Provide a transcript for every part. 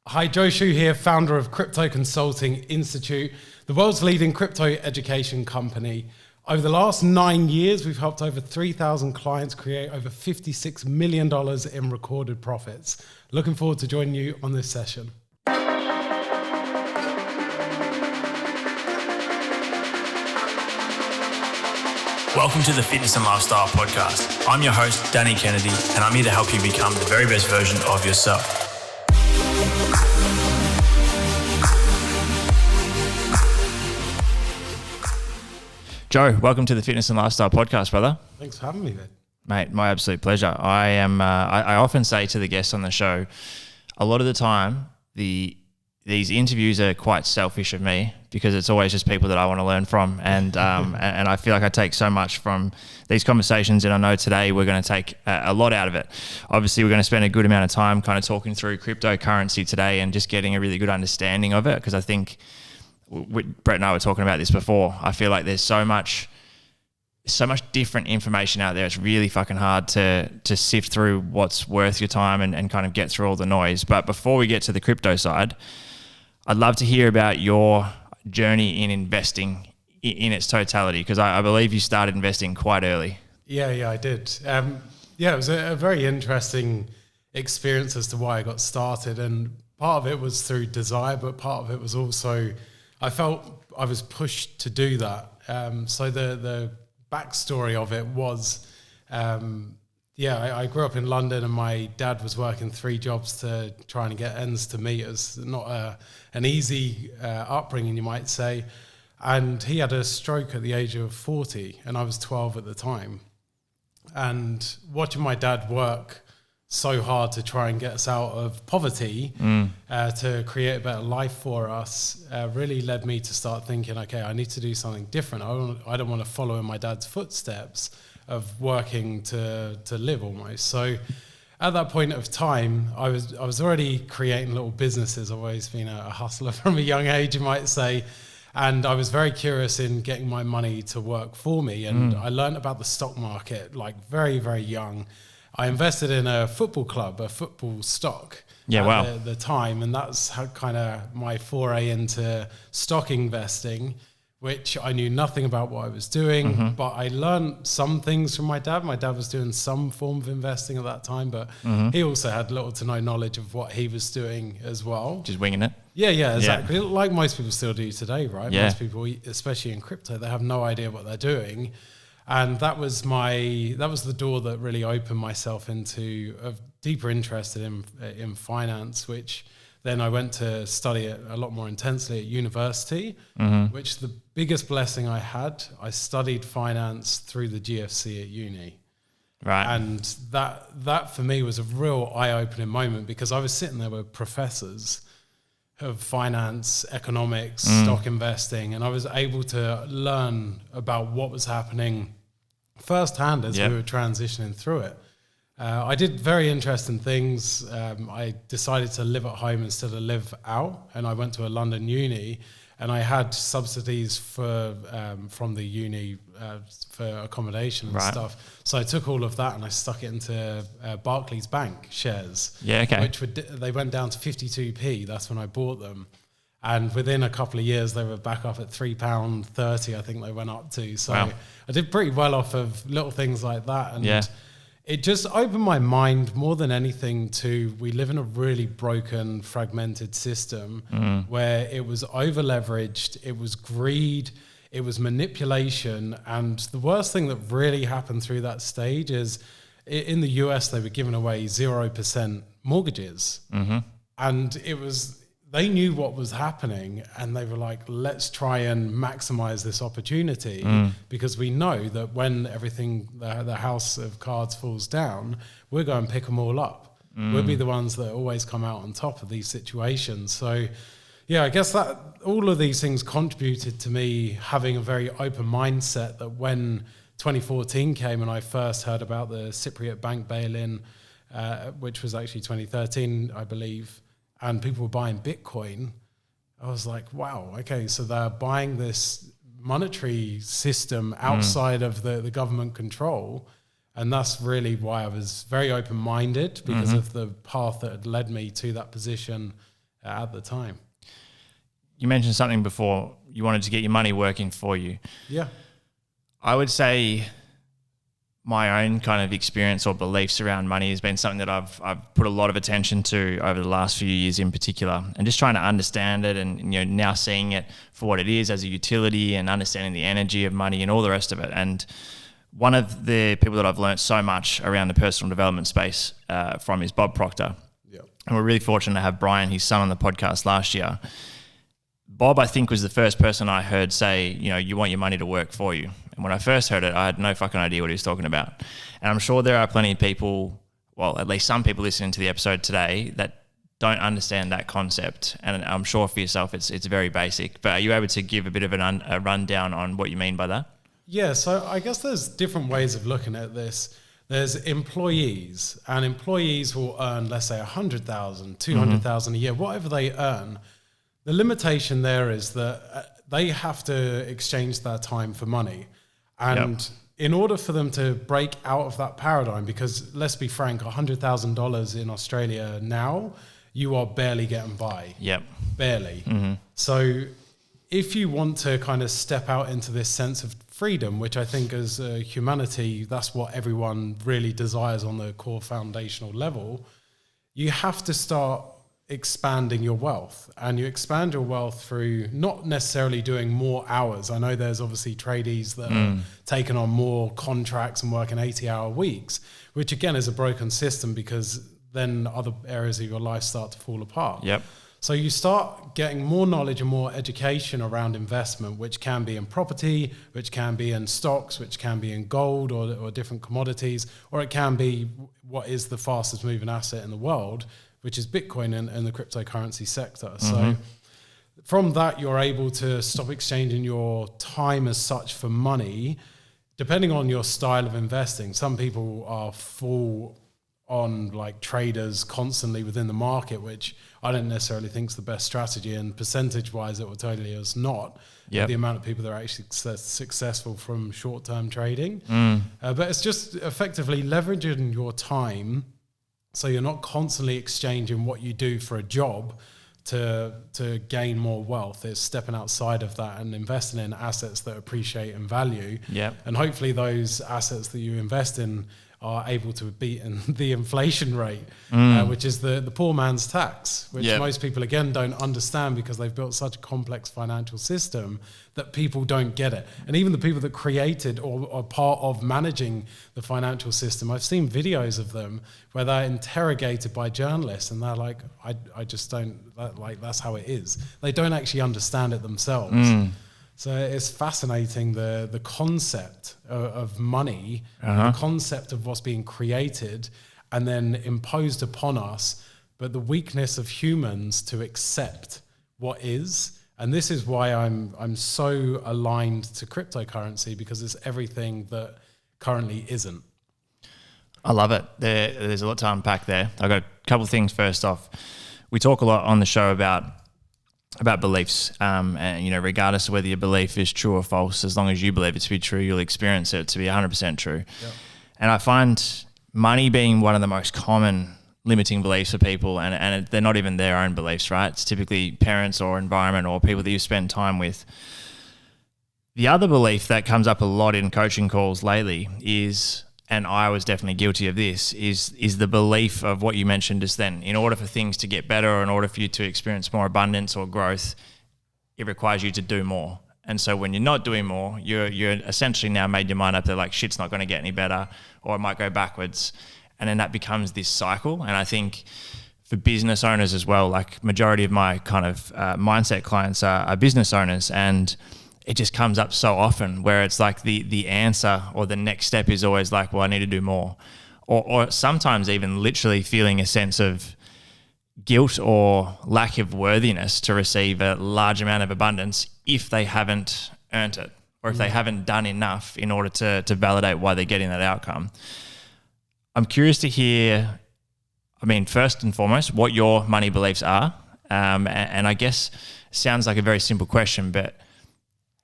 Hi, Joe Shu here, founder of Crypto Consulting Institute, the world's leading crypto education company. Over the last 9 years, we've helped over 3,000 clients create over $56 million in recorded profits. Looking forward to joining you on this session. Welcome to the Fitness and Lifestyle Podcast. I'm your host, Danny Kennedy, and I'm here to help you become the very best version of yourself. Joe, welcome to the Fitness and Lifestyle Podcast, brother. Thanks for having me, Mate, my absolute pleasure. I often say to the guests on the show, a lot of the time, these interviews are quite selfish of me because it's always just people that I want to learn from, and and I feel like I take so much from these conversations, and I know today we're going to take a lot out of it. Obviously, we're going to spend a good amount of time kind of talking through cryptocurrency today and just getting a really good understanding of it, because I think Brett and I were talking about this before. I feel like there's so much different information out there. It's really fucking hard to sift through what's worth your time and kind of get through all the noise. But before we get to the crypto side, I'd love to hear about your journey in investing in its totality, because I believe you started investing quite early. Yeah, I did. It was a very interesting experience as to why I got started. And part of it was through desire, but part of it was also I felt I was pushed to do that. So the backstory of it was, I grew up in London, and my dad was working 3 jobs to try and get ends to meet. It was not an easy upbringing, you might say. And he had a stroke at the age of 40, and I was 12 at the time. And watching my dad work so hard to try and get us out of poverty, to create a better life for us, really led me to start thinking, okay, I need to do something different. I don't want to follow in my dad's footsteps of working to live almost. So at that point of time, I was already creating little businesses. I've always been a hustler from a young age, you might say. And I was very curious in getting my money to work for me. And I learned about the stock market like very, very young. I invested in a football club, a football stock at the time. And that's how kind of my foray into stock investing, which I knew nothing about what I was doing, but I learned some things from my dad. My dad was doing some form of investing at that time, but he also had little to no knowledge of what he was doing as well. Just winging it. Yeah, exactly. Yeah. Like most people still do today, right? Yeah. Most people, especially in crypto, they have no idea what they're doing. And that was the door that really opened myself into a deeper interest in finance, which then I went to study it a lot more intensely at university, which the biggest blessing I had, I studied finance through the GFC at uni. Right. And that for me was a real eye-opening moment, because I was sitting there with professors of finance, economics, stock investing, and I was able to learn about what was happening firsthand as we were transitioning through it. I did very interesting things. I decided to live at home instead of live out, and I went to a London uni, and I had subsidies from the uni for accommodation and stuff. So I took all of that and I stuck it into Barclays Bank shares. Yeah, okay. Which they went down to 52p. That's when I bought them. And within a couple of years, they were back up at £3.30, I think they went up to. So I did pretty well off of little things like that. And it just opened my mind more than anything to, we live in a really broken, fragmented system where it was over leveraged, it was greed, it was manipulation. And the worst thing that really happened through that stage is in the US, they were giving away 0% mortgages. And they knew what was happening, and they were like, let's try and maximize this opportunity, because we know that when everything, the house of cards falls down, we're going to pick them all up. We'll be the ones that always come out on top of these situations. So I guess that all of these things contributed to me having a very open mindset, that when 2014 came and I first heard about the Cypriot bank bail-in, which was actually 2013, I believe, and people were buying Bitcoin, I was like, wow, okay, so they're buying this monetary system outside of the government control. And that's really why I was very open-minded, because of the path that had led me to that position at the time. You mentioned something before. You wanted to get your money working for you. Yeah. I would say my own kind of experience or beliefs around money has been something that I've put a lot of attention to over the last few years in particular, and just trying to understand it, and now seeing it for what it is as a utility, and understanding the energy of money and all the rest of it. And one of the people that I've learned so much around the personal development space from is Bob Proctor. Yep. And we're really fortunate to have Brian, his son, on the podcast last year. Bob, I think, was the first person I heard say, you want your money to work for you. And when I first heard it, I had no fucking idea what he was talking about. And I'm sure there are plenty of people, well, at least some people listening to the episode today, that don't understand that concept. And I'm sure for yourself, it's very basic. But are you able to give a bit of a rundown on what you mean by that? Yeah, so I guess there's different ways of looking at this. There's employees, and employees will earn, let's say, 100,000, 200,000 a year, whatever they earn. The limitation there is that they have to exchange their time for money. And in order for them to break out of that paradigm, because let's be frank, $100,000 in Australia now, you are barely getting by. Yep. Barely. Mm-hmm. So if you want to kind of step out into this sense of freedom, which I think as humanity, that's what everyone really desires on the core foundational level, you have to start expanding your wealth. And you expand your wealth through not necessarily doing more hours. I know there's obviously tradies that are taking on more contracts and working 80-hour weeks, which again is a broken system, because then other areas of your life start to fall apart. Yep. So you start getting more knowledge and more education around investment, which can be in property, which can be in stocks, which can be in gold or different commodities, or it can be what is the fastest moving asset in the world, which is Bitcoin and the cryptocurrency sector. Mm-hmm. So from that, you're able to stop exchanging your time as such for money, depending on your style of investing. Some people are full on like traders constantly within the market, which I don't necessarily think is the best strategy. And percentage wise, it will tell you it's not. Yep. The amount of people that are actually successful from short-term trading. But it's just effectively leveraging your time, so you're not constantly exchanging what you do for a job to gain more wealth. It's stepping outside of that and investing in assets that appreciate in value. Yep. And hopefully those assets that you invest in are able to beat the inflation rate, which is the poor man's tax, which most people, again, don't understand, because they've built such a complex financial system that people don't get it. And even the people that created or are part of managing the financial system, I've seen videos of them where they're interrogated by journalists, and they're like, I just don't, that's how it is. They don't actually understand it themselves. So it's fascinating, the concept of money, the concept of what's being created and then imposed upon us, but the weakness of humans to accept what is. And this is why I'm so aligned to cryptocurrency, because it's everything that currently isn't. I love it. There's a lot to unpack there. I've got a couple of things. First off, we talk a lot on the show about beliefs, and regardless of whether your belief is true or false, as long as you believe it to be true, you'll experience it to be 100% true. Yep. And I find money being one of the most common limiting beliefs for people, and they're not even their own beliefs, right? It's typically parents or environment or people that you spend time with. The other belief that comes up a lot in coaching calls lately is, and I was definitely guilty of this, is the belief of what you mentioned just then. In order for things to get better, or in order for you to experience more abundance or growth, it requires you to do more. And so when you're not doing more, you're essentially now made your mind up that like shit's not going to get any better, or it might go backwards. And then that becomes this cycle. And I think for business owners as well, like majority of my kind of mindset clients are business owners, and it just comes up so often where it's like the answer or the next step is always like, well, I need to do more. Or sometimes even literally feeling a sense of guilt or lack of worthiness to receive a large amount of abundance if they haven't earned it, or if they haven't done enough in order to validate why they're getting that outcome. I'm curious to hear, first and foremost, what your money beliefs are. And I guess sounds like a very simple question, but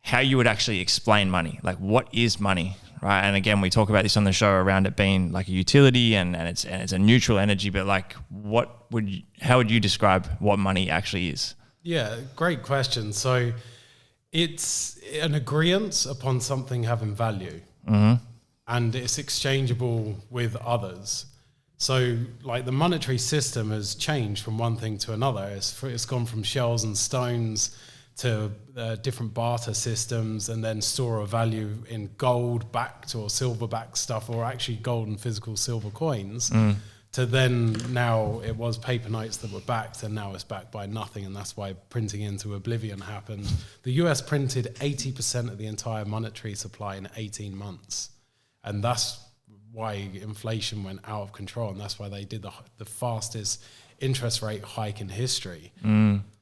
how you would actually explain money. Like, what is money? right? And again, we talk about this on the show around it being like a utility and it's a neutral energy, but like how would you describe what money actually is? Yeah, great question. So it's an agreement upon something having value, and it's exchangeable with others. So like the monetary system has changed from one thing to another. It's gone from shells and stones to different barter systems, and then store of value in gold backed or silver backed stuff, or actually gold and physical silver coins, to then now it was paper notes that were backed, and now it's backed by nothing, and that's why printing into oblivion happened. The US printed 80% of the entire monetary supply in 18 months, and that's why inflation went out of control, and that's why they did the fastest interest rate hike in history.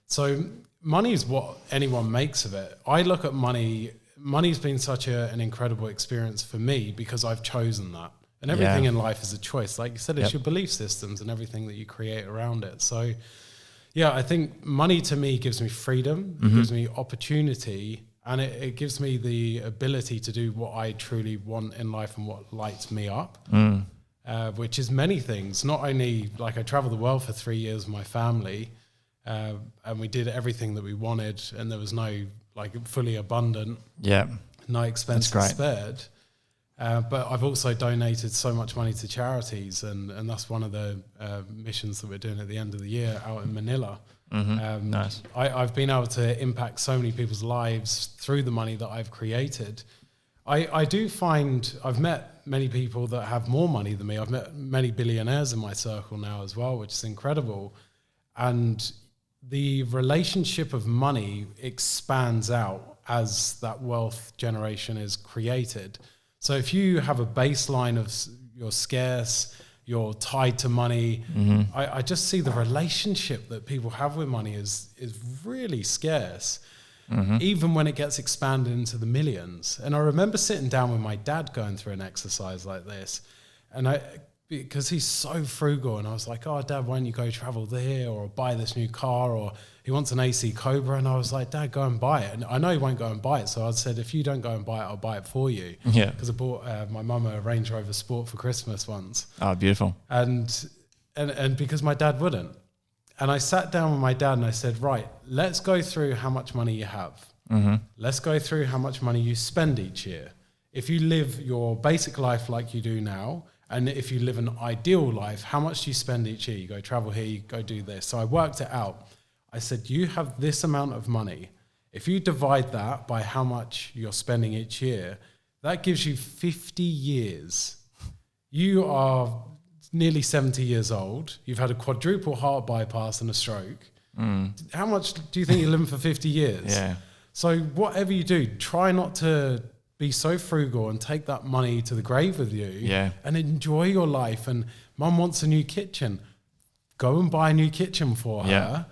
So money is what anyone makes of it. I look at money. Money's been such an incredible experience for me because I've chosen that. And everything in life is a choice. Like you said, it's your belief systems and everything that you create around it. So, yeah, I think money to me gives me freedom, it gives me opportunity, and it gives me the ability to do what I truly want in life and what lights me up, which is many things. Not only, like I traveled the world for 3 years with my family, and we did everything that we wanted, and there was no, like, fully abundant, no expenses spared. But I've also donated so much money to charities, and that's one of the missions that we're doing at the end of the year out in Manila. Nice. I've been able to impact so many people's lives through the money that I've created. I do find I've met many people that have more money than me. I've met many billionaires in my circle now as well, which is incredible. And the relationship of money expands out as that wealth generation is created. So if you have a baseline of you're scarce, you're tied to money, I just see the relationship that people have with money is really scarce, even when it gets expanded into the millions. And I remember sitting down with my dad going through an exercise like this, and because he's so frugal, and I was like, oh, Dad, why don't you go travel there or buy this new car? Or he wants an AC Cobra. And I was like, Dad, go and buy it. And I know he won't go and buy it. So I said, if you don't go and buy it, I'll buy it for you. Yeah. Because I bought my mum a Range Rover Sport for Christmas once. Oh, beautiful. And because my dad wouldn't. And I sat down with my dad and I said, right, let's go through how much money you have. Let's go through how much money you spend each year. If you live your basic life like you do now, and if you live an ideal life, how much do you spend each year? You go travel here, you go do this. So I worked it out. I said, you have this amount of money. If you divide that by how much you're spending each year, that gives you 50 years. You are nearly 70 years old. You've had a quadruple heart bypass and a stroke. How much do you think you're living for 50 years? Yeah. So whatever you do, try not to be so frugal and take that money to the grave with you, and enjoy your life. And Mum wants a new kitchen. Go and buy a new kitchen for her,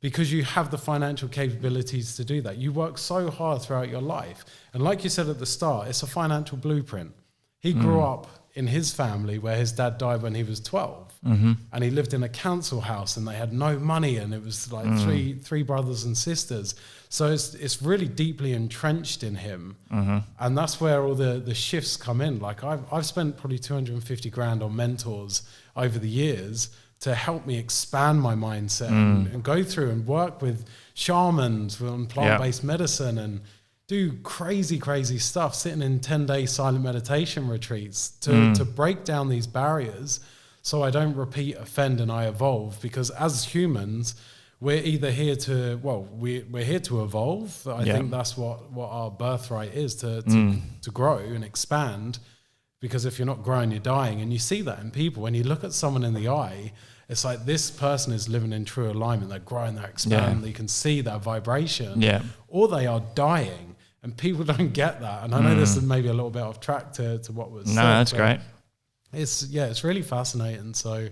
because you have the financial capabilities to do that. You work so hard throughout your life. And like you said at the start, it's a financial blueprint. He grew up in his family where his dad died when he was 12. And he lived in a council house, and they had no money, and it was like three brothers and sisters. So it's really deeply entrenched in him. And that's where all the shifts come in. Like I've spent probably 250 grand on mentors over the years to help me expand my mindset and go through and work with shamans on plant-based medicine and do crazy stuff, sitting in 10-day silent meditation retreats to break down these barriers so I don't repeat, offend, and I evolve. Because as humans, we're either here to, we're here to evolve. I think that's what our birthright is, to grow and expand. Because if you're not growing, you're dying. And you see that in people. When you look at someone in the eye, it's like this person is living in true alignment. They're growing, they're expanding. You can see that vibration. Or they are dying. And people don't get that. And I know this is maybe a little bit off track to what was said. No, that's great. It's really fascinating. So,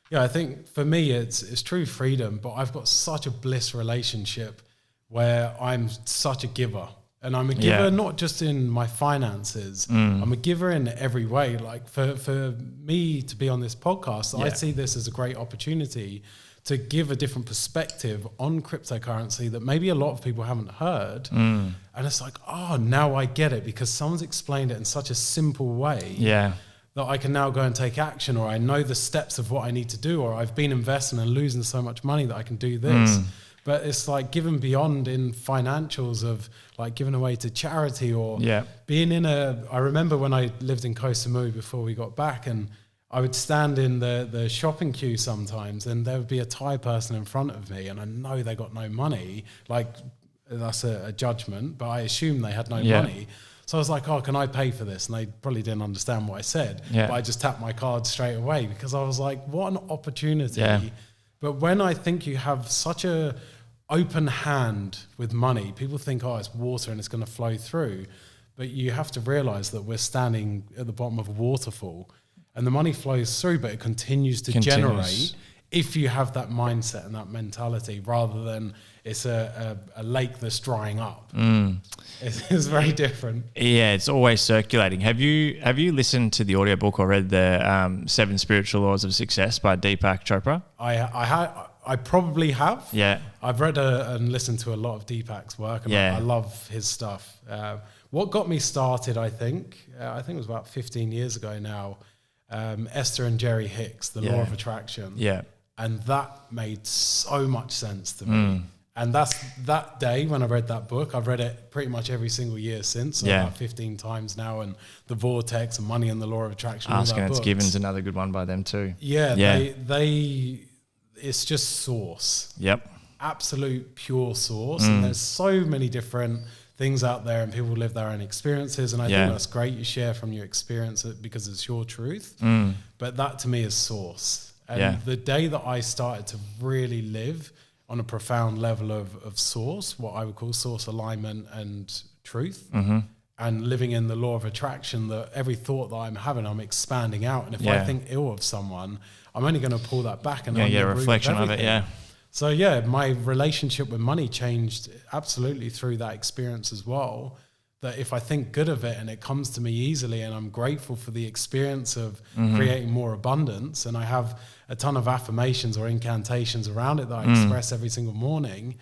yeah, I think for me, it's true freedom, but I've got such a bliss relationship where I'm such a giver. And I'm a giver not just in my finances. I'm a giver in every way. Like for me to be on this podcast, I see this as a great opportunity to give a different perspective on cryptocurrency that maybe a lot of people haven't heard. And it's like, oh, now I get it, because someone's explained it in such a simple way that I can now go and take action, or I know the steps of what I need to do, or I've been investing and losing so much money that I can do this. But it's like giving beyond in financials of like giving away to charity, or being in I remember when I lived in Koh Samui before we got back, and I would stand in the shopping queue sometimes, and there would be a Thai person in front of me, and I know they got no money. Like, that's a judgment, but I assumed they had no money. So I was like, oh, can I pay for this? And they probably didn't understand what I said, but I just tapped my card straight away, because I was like, what an opportunity. But when I think you have such a open hand with money, people think, oh, it's water and it's going to flow through. But you have to realize that we're standing at the bottom of a waterfall, and the money flows through, but it continues to generate if you have that mindset and that mentality, rather than it's a lake that's drying up. It's very different. Yeah, it's always circulating. Have you listened to the audiobook or read the 7 Spiritual Laws of Success by Deepak Chopra? I probably have. Yeah. I've read and listened to a lot of Deepak's work, and I love his stuff. What got me started, I think it was about 15 years ago now, Esther and Jerry Hicks, The Law of Attraction. Yeah. And that made so much sense to me. And that's that day when I read that book. I've read it pretty much every single year since, so about 15 times now. And The Vortex and Money and the Law of Attraction. Ask and It's Given's another good one by them too. Yeah. They it's just source. Yep. Absolute pure source. And there's so many different things out there, and people live their own experiences. And I think that's great. You share from your experience because it's your truth. But that to me is source. And the day that I started to really live on a profound level of source, what I would call source alignment and truth, and living in the law of attraction, that every thought that I'm having, I'm expanding out. And if I think ill of someone, I'm only going to pull that back and a reflection of it. So my relationship with money changed absolutely through that experience as well. That if I think good of it and it comes to me easily, and I'm grateful for the experience of creating more abundance, and I have a ton of affirmations or incantations around it that I express every single morning,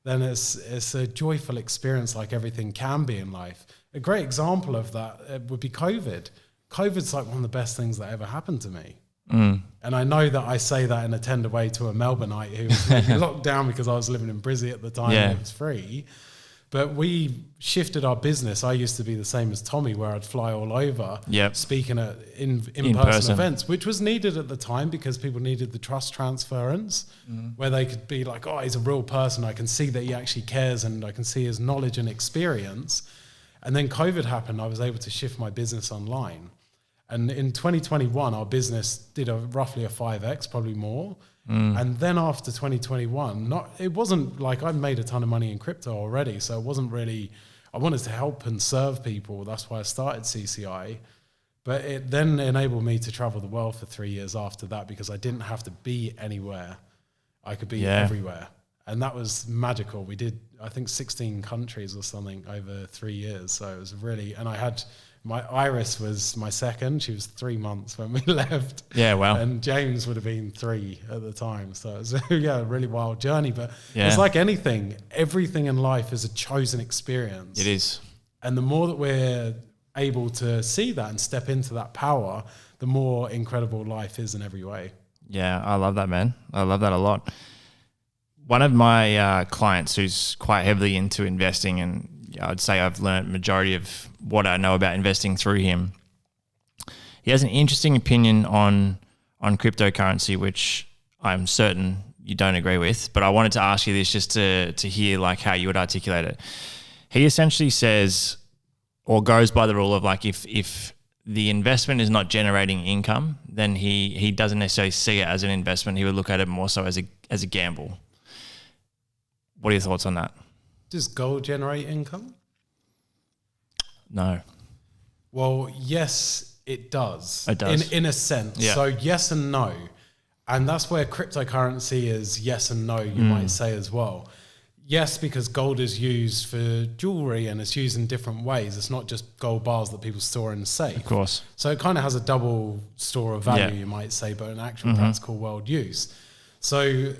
then it's a joyful experience, like everything can be in life. A great example of that would be COVID. COVID's like one of the best things that ever happened to me. And I know that I say that in a tender way to a Melbourneite who was locked down because I was living in Brizzy at the time and it was free. But we shifted our business. I used to be the same as Tommy, where I'd fly all over speaking at in-person events, which was needed at the time because people needed the trust transference, where they could be like, oh, he's a real person. I can see that he actually cares, and I can see his knowledge and experience. And then COVID happened. I was able to shift my business online. And in 2021, our business did roughly a 5x, probably more. And then after 2021, it wasn't like I'd made a ton of money in crypto already. So it wasn't really, I wanted to help and serve people. That's why I started CCI. But it then enabled me to travel the world for 3 years after that, because I didn't have to be anywhere. I could be everywhere. And that was magical. We did, I think, 16 countries or something over 3 years. So it was really, and I had, my Iris was my second. She was 3 months when we left. Yeah, wow. And James would have been 3 at the time. So it was a really wild journey. But it's like anything. Everything in life is a chosen experience. It is. And the more that we're able to see that and step into that power, the more incredible life is in every way. Yeah, I love that, man. I love that a lot. One of my clients who's quite heavily into investing, and I'd say I've learned majority of what I know about investing through him. He has an interesting opinion on cryptocurrency, which I'm certain you don't agree with, but I wanted to ask you this just to hear like how you would articulate it. He essentially says, or goes by the rule of like, if the investment is not generating income, then he doesn't necessarily see it as an investment. He would look at it more so as a gamble. What are your thoughts on that? Does gold generate income? No. Well, yes, it does. It does. In a sense. Yeah. So yes and no. And that's where cryptocurrency is yes and no, you might say as well. Yes, because gold is used for jewelry and it's used in different ways. It's not just gold bars that people store in the safe. Of course. So it kind of has a double store of value, you might say, but in actual practical world use. So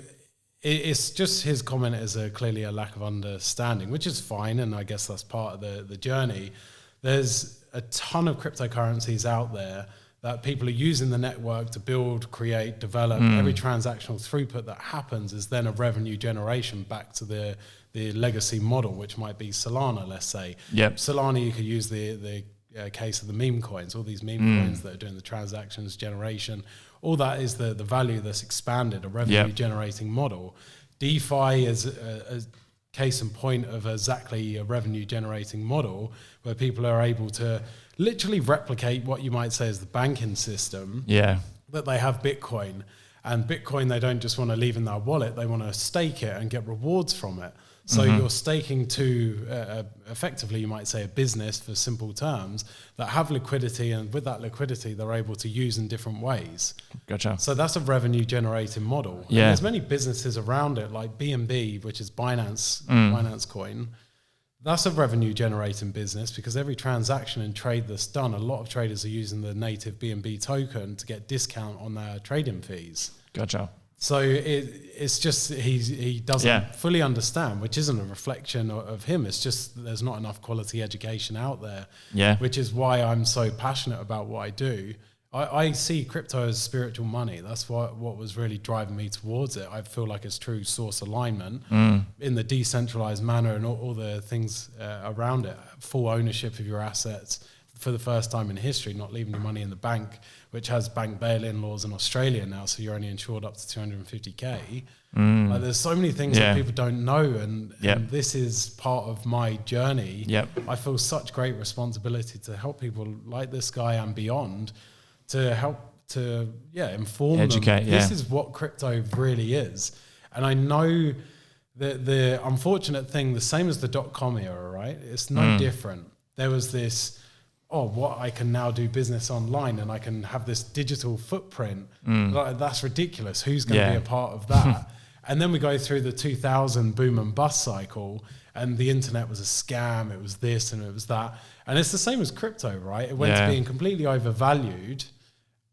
it's just his comment is clearly a lack of understanding, which is fine. And I guess that's part of the journey. There's a ton of cryptocurrencies out there that people are using the network to build, create, develop. Every transactional throughput that happens is then a revenue generation back to the legacy model, which might be Solana, let's say. Yep. Solana, you could use the case of the meme coins, all these meme coins that are doing the transactions generation. All that is the value that's expanded, a revenue generating model. DeFi is a case in point of exactly a revenue generating model where people are able to literally replicate what you might say is the banking system. Yeah. That they have Bitcoin, and Bitcoin they don't just want to leave in their wallet, they want to stake it and get rewards from it. So you're staking to effectively, you might say, a business for simple terms that have liquidity, and with that liquidity they're able to use in different ways. Gotcha. So that's a revenue generating model. Yeah. And there's many businesses around it, like BNB, which is Binance Coin. That's a revenue generating business because every transaction and trade that's done, a lot of traders are using the native BNB token to get discount on their trading fees. Gotcha. So it's just he doesn't fully understand, which isn't a reflection of him. It's just there's not enough quality education out there, which is why I'm so passionate about what I do. I see crypto as spiritual money. That's what was really driving me towards it. I feel like it's true source alignment in the decentralized manner and all the things around it. Full ownership of your assets for the first time in history, not leaving your money in the bank, which has bank bail-in laws in Australia now, so you're only insured up to 250K. Like, there's so many things that people don't know, and this is part of my journey. I feel such great responsibility to help people like this guy and beyond, to help to inform educate them. This is what crypto really is. And I know that the unfortunate thing, the same as the .com era, right? It's no different. There was this, what I can now do business online and I can have this digital footprint. Like, that's ridiculous. Who's going to be a part of that? And then we go through the 2000 boom and bust cycle, and the internet was a scam. It was this and it was that. And it's the same as crypto, right? It went to being completely overvalued,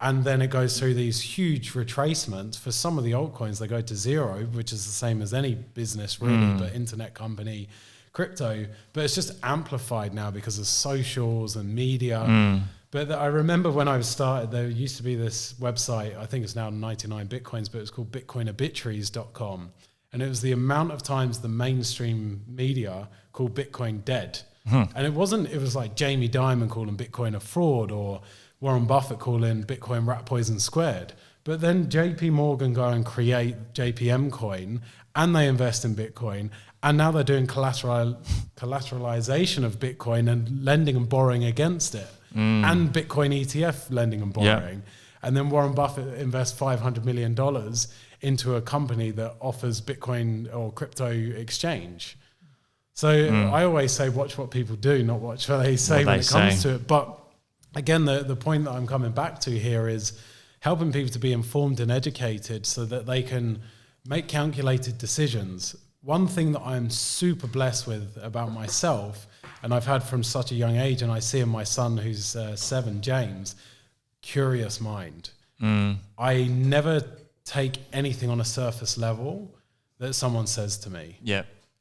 and then it goes through these huge retracements. For some of the altcoins, they go to zero, which is the same as any business really, but internet company, crypto. But it's just amplified now because of socials and media. But I remember when I started, there used to be this website, I think it's now 99 Bitcoins, but it's called bitcoinobituaries.com. And it was the amount of times the mainstream media called Bitcoin dead. And it was like Jamie Dimon calling Bitcoin a fraud, or Warren Buffett calling Bitcoin rat poison squared. But then JP Morgan go and create JPM coin, and they invest in Bitcoin. And now they're doing collateralization of Bitcoin and lending and borrowing against it. And Bitcoin ETF lending and borrowing. And then Warren Buffett invests $500 million into a company that offers Bitcoin or crypto exchange. So I always say, watch what people do, not watch what they say when it comes to it. But again, the point that I'm coming back to here is helping people to be informed and educated so that they can make calculated decisions. One thing that I'm super blessed with about myself, and I've had from such a young age, and I see in my son who's 7, James, curious mind. I never take anything on a surface level that someone says to me.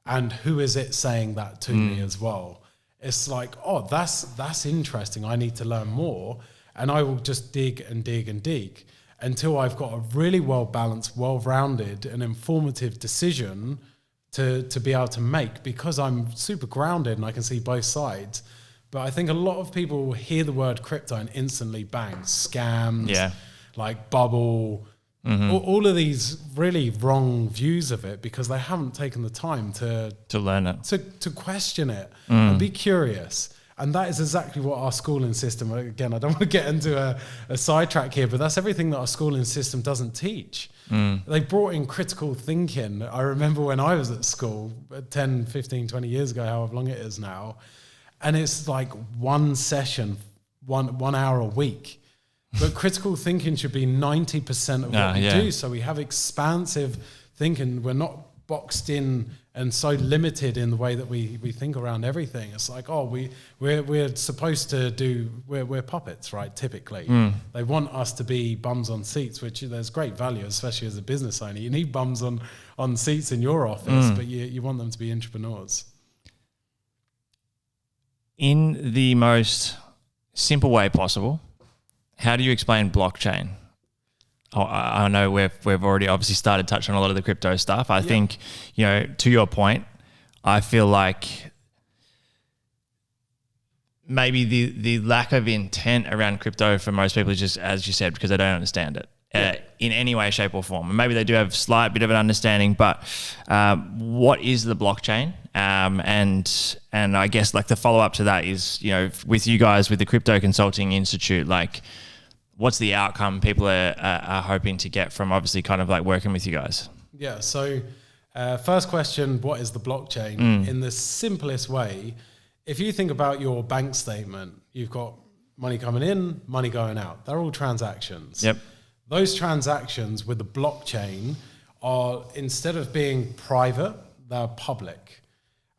And who is it saying that to me as well? It's like, that's interesting. I need to learn more. And I will just dig and dig and dig until I've got a really well-balanced, well-rounded and informative decision to be able to make, because I'm super grounded and I can see both sides. But I think a lot of people hear the word crypto and instantly bang, scams, like bubble, all of these really wrong views of it, because they haven't taken the time to learn it, to question it and be curious. And that is exactly what our schooling system, again, I don't want to get into a sidetrack here, but that's everything that our schooling system doesn't teach. They brought in critical thinking. I remember when I was at school 10, 15, 20 years ago, however long it is now, and it's like one session, one hour a week. But critical thinking should be 90% of what we do. So we have expansive thinking. We're not boxed in and so limited in the way that we think around everything. It's like, oh, we're supposed to do, we're puppets, right? Typically, they want us to be bums on seats, which there's great value, especially as a business owner. You need bums on seats in your office, but you want them to be entrepreneurs. In the most simple way possible, how do you explain blockchain? Oh, I know we've already obviously started touching on a lot of the crypto stuff. I think, to your point, I feel like maybe the lack of intent around crypto for most people is just, as you said, because they don't understand it in any way, shape or form. And maybe they do have a slight bit of an understanding, but what is the blockchain? And I guess like the follow up to that is, with you guys, with the Crypto Consulting Institute, like, what's the outcome people are hoping to get from obviously kind of like working with you guys? Yeah. So first question, what is the blockchain? In the simplest way, if you think about your bank statement, you've got money coming in, money going out. They're all transactions. Yep. Those transactions with the blockchain are, instead of being private, they're public.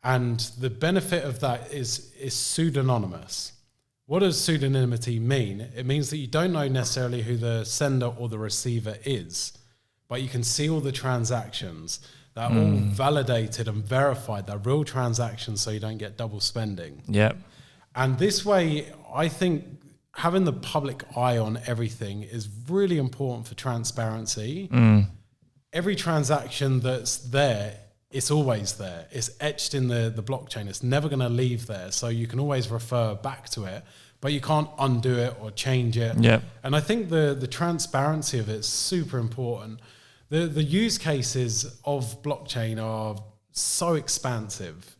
And the benefit of that is pseudonymous. What does pseudonymity mean? It means that you don't know necessarily who the sender or the receiver is, but you can see all the transactions. They're all validated and verified. They're real transactions, so you don't get double spending. Yep. And this way, I think having the public eye on everything is really important for transparency. Every transaction that's there, it's always there. It's etched in the blockchain. It's never going to leave there. So you can always refer back to it, but you can't undo it or change it. Yep. And I think the transparency of it is super important. The use cases of blockchain are so expansive.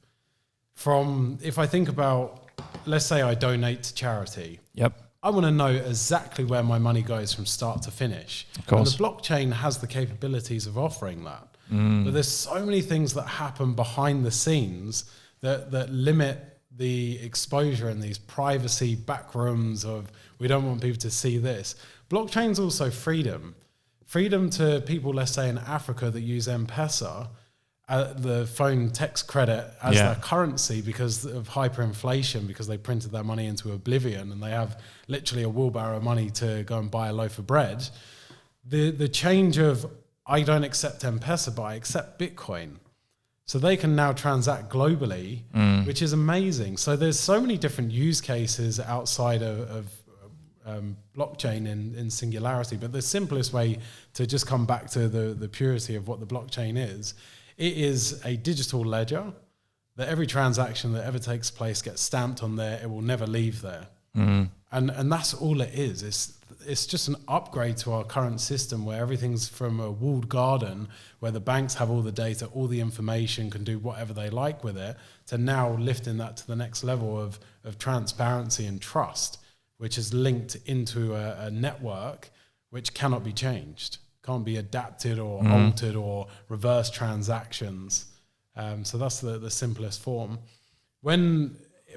From, if I think about, let's say I donate to charity. Yep. I want to know exactly where my money goes from start to finish. Of course. And the blockchain has the capabilities of offering that. But there's so many things that happen behind the scenes that limit the exposure in these privacy backrooms of, we don't want people to see this. Blockchain's also freedom. Freedom to people, let's say in Africa, that use M-Pesa, the phone text credit as their currency because of hyperinflation, because they printed their money into oblivion and they have literally a wheelbarrow of money to go and buy a loaf of bread. The change of, I don't accept M-Pesa, but I accept Bitcoin. So they can now transact globally, which is amazing. So there's so many different use cases outside of blockchain in singularity. But the simplest way to just come back to the purity of what the blockchain is, it is a digital ledger that every transaction that ever takes place gets stamped on there. It will never leave there. And that's all it is. It's just an upgrade to our current system where everything's from a walled garden where the banks have all the data, all the information, can do whatever they like with it, to now lifting that to the next level of transparency and trust, which is linked into a network which cannot be changed, can't be adapted or altered or reverse transactions. So that's the simplest form.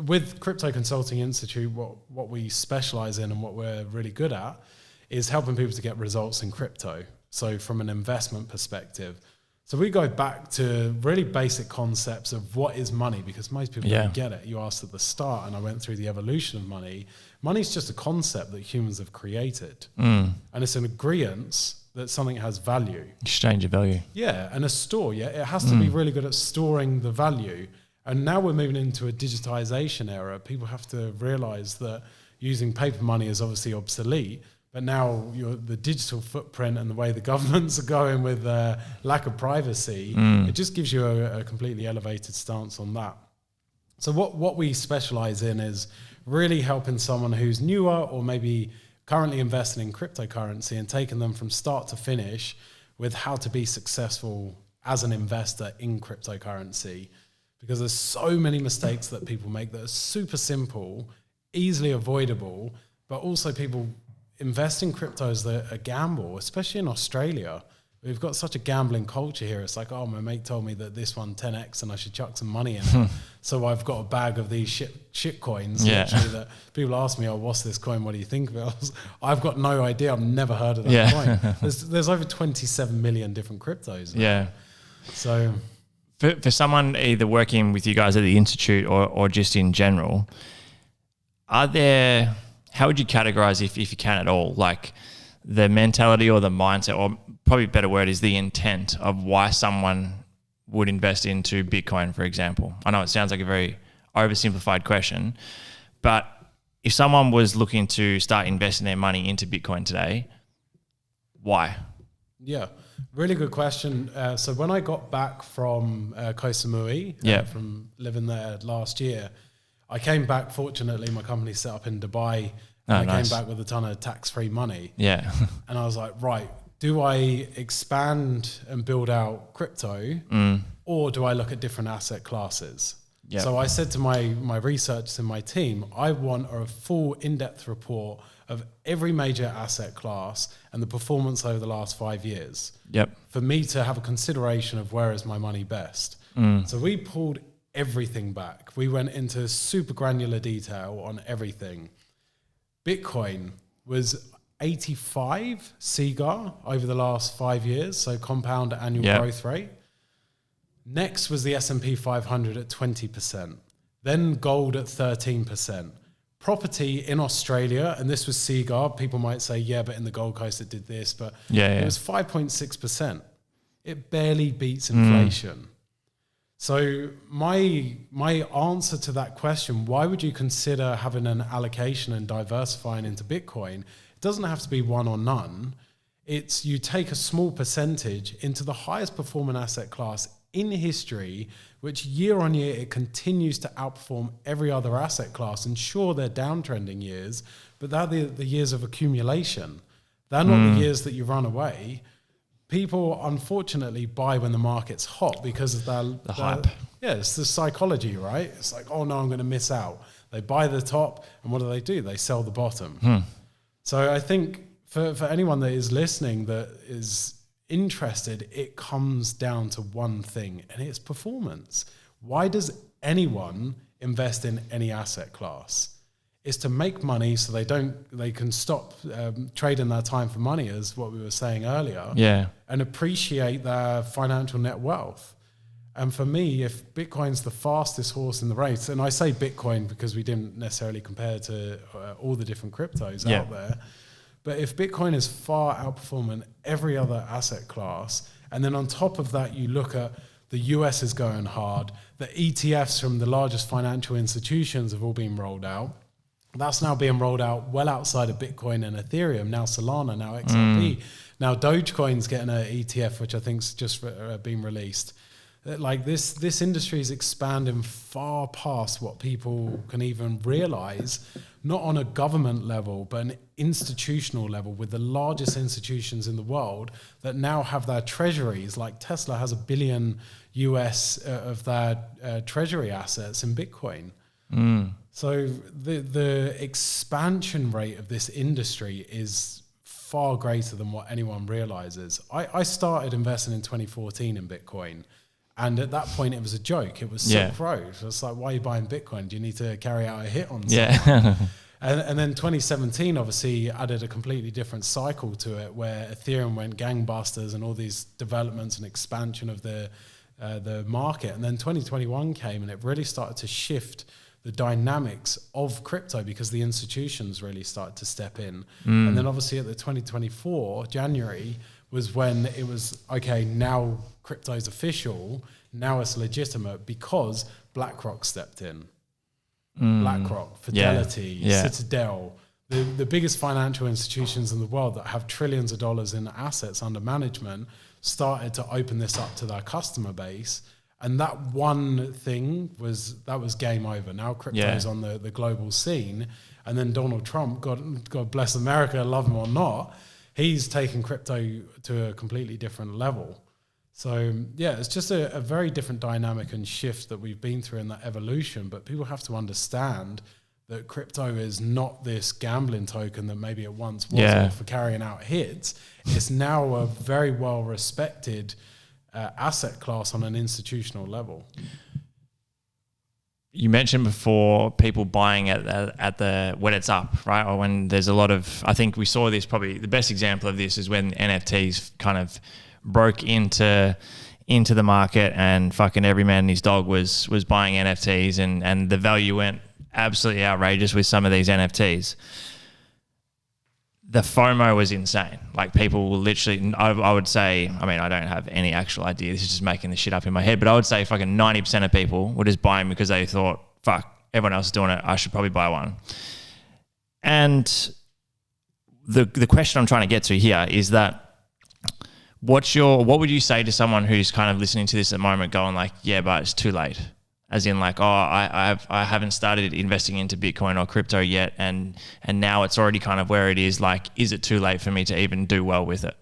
With Crypto Consulting Institute, what we specialize in and what we're really good at is helping people to get results in crypto. So from an investment perspective. So we go back to really basic concepts of what is money, because most people don't get it. You asked at the start, and I went through the evolution of money. Money's just a concept that humans have created. And it's an agreement that something has value. Exchange of value. Yeah, and a store, it has to be really good at storing the value. And now we're moving into a digitization era. People have to realize that using paper money is obviously obsolete, but now the digital footprint and the way the governments are going with lack of privacy, it just gives you a completely elevated stance on that. So what we specialize in is really helping someone who's newer or maybe currently investing in cryptocurrency and taking them from start to finish with how to be successful as an investor in cryptocurrency. Because there's so many mistakes that people make that are super simple, easily avoidable, but also people invest in cryptos that are gamble, especially in Australia. We've got such a gambling culture here. It's like, oh, my mate told me that this one 10x and I should chuck some money in it. So I've got a bag of these shit coins. Literally, that people ask me, oh, what's this coin? What do you think of it? I've got no idea. I've never heard of that coin. There's over 27 million different cryptos now. So for someone either working with you guys at the Institute or just in general, how would you categorize, if you can at all, like the mentality or the mindset, or probably a better word is the intent of why someone would invest into Bitcoin, for example? I know it sounds like a very oversimplified question, but if someone was looking to start investing their money into Bitcoin today, why? Yeah, really good question. So when I got back from Koh Samui, from living there last year, I came back. Fortunately, my company set up in Dubai, and I came back with a ton of tax-free money. Yeah. And I was like, right, do I expand and build out crypto, or do I look at different asset classes? Yep. So I said to my researchers and my team, I want a full in-depth report of every major asset class and the performance over the last 5 years. Yep. For me to have a consideration of where is my money best. So we pulled everything back. We went into super granular detail on everything. Bitcoin was 85 CAGR over the last 5 years, so compound annual growth rate. Next was the S&P 500 at 20%. Then gold at 13%. Property in Australia, and this was CAGR. People might say, yeah, but in the Gold Coast it did this, but it was 5.6%. It barely beats inflation. So my answer to that question, why would you consider having an allocation and diversifying into Bitcoin? It doesn't have to be one or none. It's you take a small percentage into the highest performing asset class in history, which year on year, it continues to outperform every other asset class. And sure, they're downtrending years, but they're the years of accumulation. They're not the years that you run away. People, unfortunately, buy when the market's hot because of the hype. Yeah, it's the psychology, right? It's like, oh no, I'm going to miss out. They buy the top, and what do? They sell the bottom. So I think for anyone that is listening that is interested, it comes down to one thing, and it's performance. Why does anyone invest in any asset class? It's to make money so they can stop trading their time for money, as what we were saying earlier, and appreciate their financial net wealth. And for me, if Bitcoin's the fastest horse in the race, and I say Bitcoin because we didn't necessarily compare to all the different cryptos out there, but if Bitcoin is far outperforming every other asset class, and then on top of that, you look at the US is going hard, the ETFs from the largest financial institutions have all been rolled out. That's now being rolled out well outside of Bitcoin and Ethereum, now Solana, now XRP. Now Dogecoin's getting an ETF, which I think's just been released. Like this industry is expanding far past what people can even realize, not on a government level, but an institutional level, with the largest institutions in the world that now have their treasuries. Like Tesla has $1 billion US of their treasury assets in Bitcoin. So the expansion rate of this industry is far greater than what anyone realizes. I started investing in 2014 in Bitcoin. And at that point, it was a joke. It was Silk Road. It's like, why are you buying Bitcoin? Do you need to carry out a hit on something? Yeah. And then 2017 obviously added a completely different cycle to it, where Ethereum went gangbusters and all these developments and expansion of the market. And then 2021 came, and it really started to shift the dynamics of crypto because the institutions really started to step in. And then obviously at the 2024 January was when it was, okay, now crypto's official, now it's legitimate because BlackRock stepped in. BlackRock, Fidelity, Citadel, the biggest financial institutions in the world that have trillions of dollars in assets under management started to open this up to their customer base. And that one thing was game over. Now crypto is on the global scene. And then Donald Trump, God bless America, love him or not, he's taken crypto to a completely different level. So it's just a very different dynamic and shift that we've been through in that evolution. But people have to understand that crypto is not this gambling token that maybe it once was for carrying out hits. It's now a very well respected asset class on an institutional level. You mentioned before people buying at the when it's up, right? Or when there's a lot of, I think we saw this, probably the best example of this is when NFTs kind of broke into into the market, and fucking every man and his dog was buying NFTs, and the value went absolutely outrageous with some of these NFTs. The FOMO was insane. Like, people will literally, I would say, I mean, I don't have any actual idea. This is just making this shit up in my head, but I would say fucking 90% of people were just buying because they thought, fuck, everyone else is doing it, I should probably buy one. And the question I'm trying to get to here is that what would you say to someone who's kind of listening to this at the moment going like, yeah, but it's too late? As in like, oh, I haven't started investing into Bitcoin or crypto yet, and now it's already kind of where it is. Like, is it too late for me to even do well with it?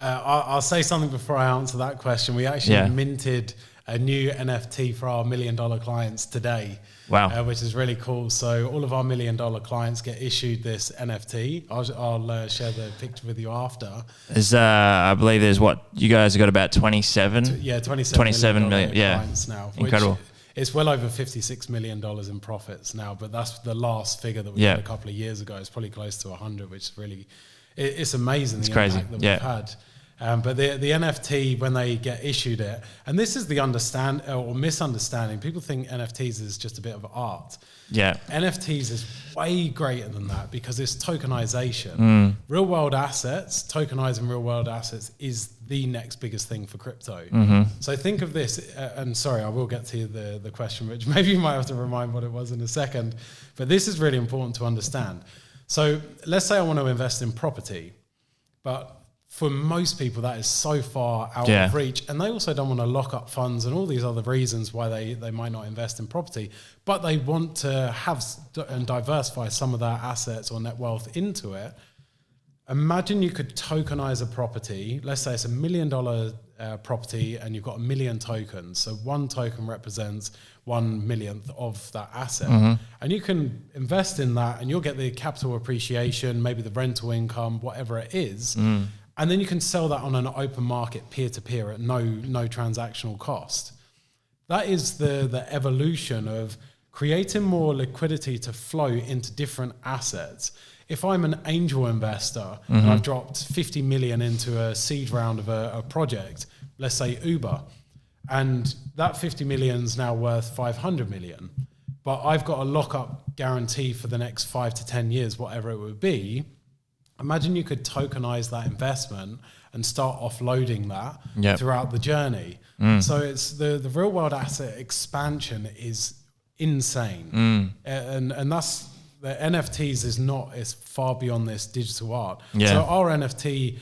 I'll say something before I answer that question. We actually minted a new NFT for our $1 million clients today. Wow. Which is really cool. So all of our $1 million clients get issued this NFT. I'll share the picture with you after. There's, I believe there's you guys have got about 27? 27 million clients now. Incredible. It's well over $56 million in profits now, but that's the last figure that we had a couple of years ago. It's probably close to 100, which is really, it's amazing. It's crazy. Impact that we've had. But the NFT, when they get issued it, and this is the misunderstanding, people think NFTs is just a bit of art. Yeah. NFTs is way greater than that because it's tokenization. Real world assets, tokenizing real world assets is the next biggest thing for crypto. So think of this, and sorry, I will get to the question, which maybe you might have to remind what it was in a second, but this is really important to understand. So let's say I want to invest in property, but for most people, that is so far out of reach. And they also don't want to lock up funds and all these other reasons why they might not invest in property. But they want to have and diversify some of their assets or net wealth into it. Imagine you could tokenize a property. Let's say it's $1 million property and you've got 1 million tokens. So one token represents 1/1,000,000th of that asset. And you can invest in that and you'll get the capital appreciation, maybe the rental income, whatever it is. And then you can sell that on an open market peer-to-peer at no transactional cost. That is the evolution of creating more liquidity to flow into different assets. If I'm an angel investor and I've dropped 50 million into a seed round of a project, let's say Uber, and that 50 million is now worth 500 million, but I've got a lockup guarantee for the next 5 to 10 years, whatever it would be. Imagine you could tokenize that investment and start offloading that throughout the journey. So it's the real world asset expansion is insane. And that's the NFTs is far beyond this digital art. So our NFT,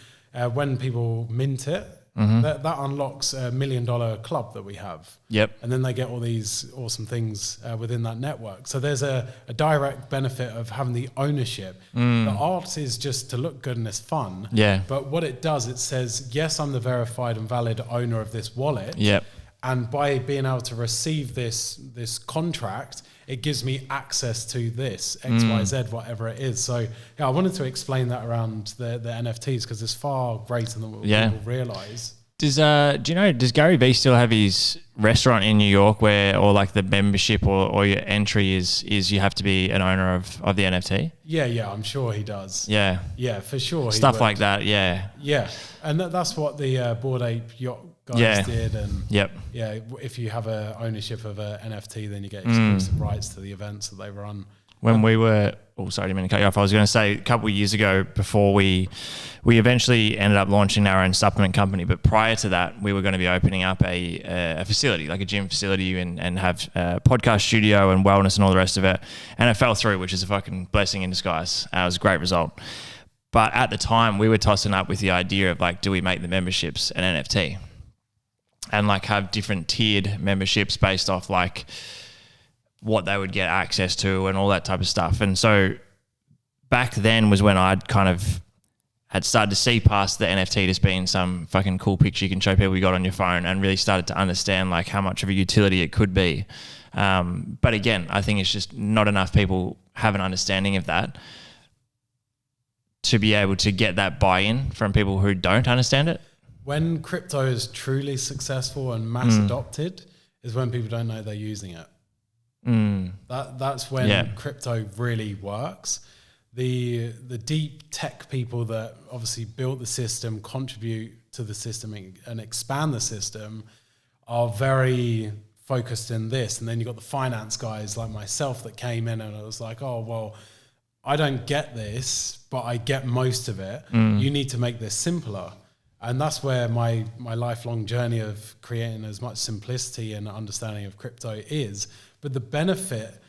when people mint it, that unlocks $1 million club that we have. And then they get all these awesome things within that network. So there's a direct benefit of having the ownership. The art is just to look good and it's fun. But what it does, it says, yes, I'm the verified and valid owner of this wallet. And by being able to receive this contract, it gives me access to this XYZ, whatever it is. So I wanted to explain that around the NFTs because it's far greater than what people realize. Do you know, does Gary Vee still have his restaurant in New York or like the membership or your entry is you have to be an owner of the NFT? Yeah, I'm sure he does. Yeah, for sure. Stuff like that, yeah. And that's what the Bored Ape Yacht guys did. And if you have a ownership of a NFT, then you get exclusive rights to the events that they run. When we were, sorry, I didn't mean to cut you off. I was going to say a couple of years ago before we eventually ended up launching our own supplement company. But prior to that, we were going to be opening up a facility, like a gym facility and have a podcast studio and wellness and all the rest of it. And it fell through, which is a fucking blessing in disguise. It was a great result. But at the time, we were tossing up with the idea of like, do we make the memberships an NFT? And like have different tiered memberships based off like what they would get access to and all that type of stuff. And so back then was when I'd kind of had started to see past the NFT just being some fucking cool picture you can show people you got on your phone and really started to understand like how much of a utility it could be. But again, I think it's just not enough people have an understanding of that to be able to get that buy-in from people who don't understand it. When crypto is truly successful and mass adopted is when people don't know they're using it. That's when crypto really works. The deep tech people that obviously built the system contribute to the system and expand the system are very focused in this. And then you've got the finance guys like myself that came in and I was like, oh, well, I don't get this, but I get most of it. You need to make this simpler. And that's where my lifelong journey of creating as much simplicity and understanding of crypto is. But the benefit,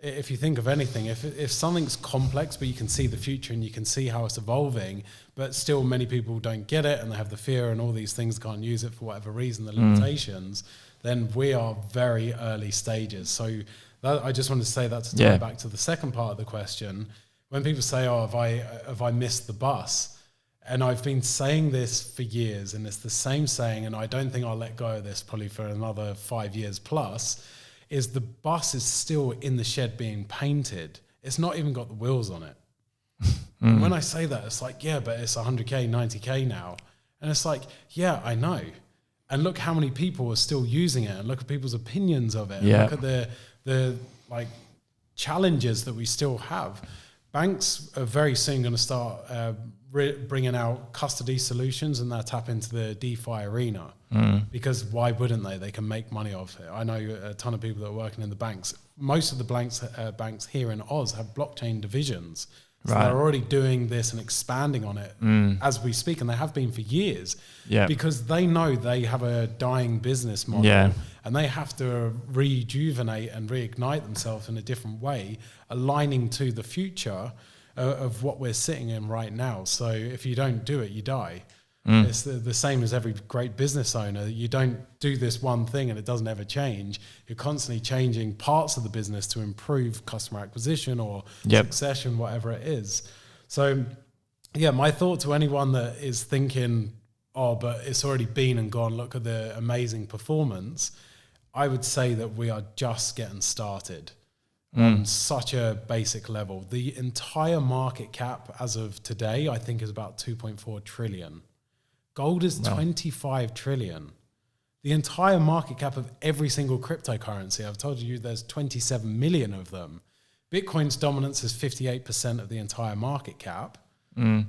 if you think of anything, if something's complex, but you can see the future and you can see how it's evolving, but still many people don't get it and they have the fear and all these things, can't use it for whatever reason, the limitations, then we are very early stages. So I just wanted to say that to tie back to the second part of the question. When people say, oh, have I missed the bus? And I've been saying this for years, and it's the same saying, and I don't think I'll let go of this probably for another 5 years plus, is the bus is still in the shed being painted. It's not even got the wheels on it. And when I say that, it's like, yeah, but it's 100K, 90K now. And it's like, yeah, I know. And look how many people are still using it, and look at people's opinions of it. Yeah. And look at the like challenges that we still have. Banks are very soon going to start bringing out custody solutions, and they'll tap into the DeFi arena because why wouldn't they? They can make money off it. I know a ton of people that are working in the banks. Most of the banks here in Oz have blockchain divisions. So they're already doing this and expanding on it as we speak, and they have been for years because they know they have a dying business model and they have to rejuvenate and reignite themselves in a different way, aligning to the future of what we're sitting in right now. So if you don't do it, you die. It's the same as every great business owner. You don't do this one thing and it doesn't ever change. You're constantly changing parts of the business to improve customer acquisition or succession, whatever it is. So yeah, my thought to anyone that is thinking, oh, but it's already been and gone, look at the amazing performance, I would say that we are just getting started on such a basic level. The entire market cap as of today, I think, is about 2.4 trillion. Gold is 25 trillion. The entire market cap of every single cryptocurrency, I've told you there's 27 million of them. Bitcoin's dominance is 58% of the entire market cap. And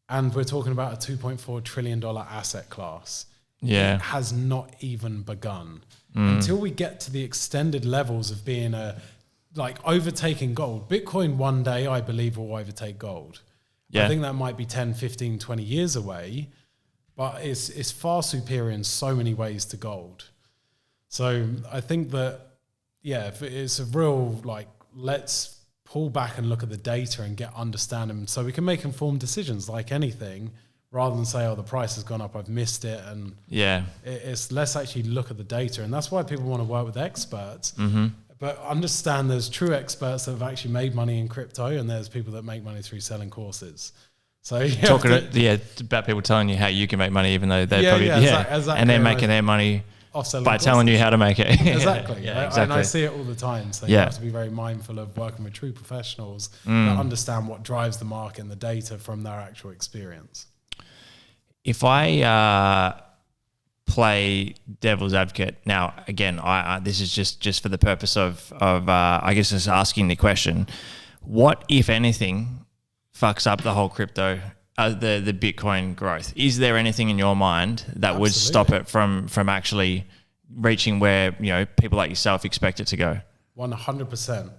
we're talking about a $2.4 trillion asset class. It has not even begun. Until we get to the extended levels of being overtaking gold. Bitcoin one day, I believe, will overtake gold. I think that might be 10, 15, 20 years away. But it's far superior in so many ways to gold. So I think that, it's a real, let's pull back and look at the data and get understanding so we can make informed decisions like anything, rather than say, oh, the price has gone up, I've missed it. And it's let's actually look at the data. And that's why people want to work with experts. But understand there's true experts that have actually made money in crypto, and there's people that make money through selling courses. So talking about people telling you how you can make money, even though they're exactly, and they're making their money by telling you how to make it. Exactly. And I see it all the time. So you have to be very mindful of working with true professionals that understand what drives the market and the data from their actual experience. If I play devil's advocate now, again, I this is just for the purpose of I guess just asking the question: what, if anything, fucks up the whole crypto, the Bitcoin growth? Is there anything in your mind that would stop it from actually reaching where people like yourself expect it to go? 100%.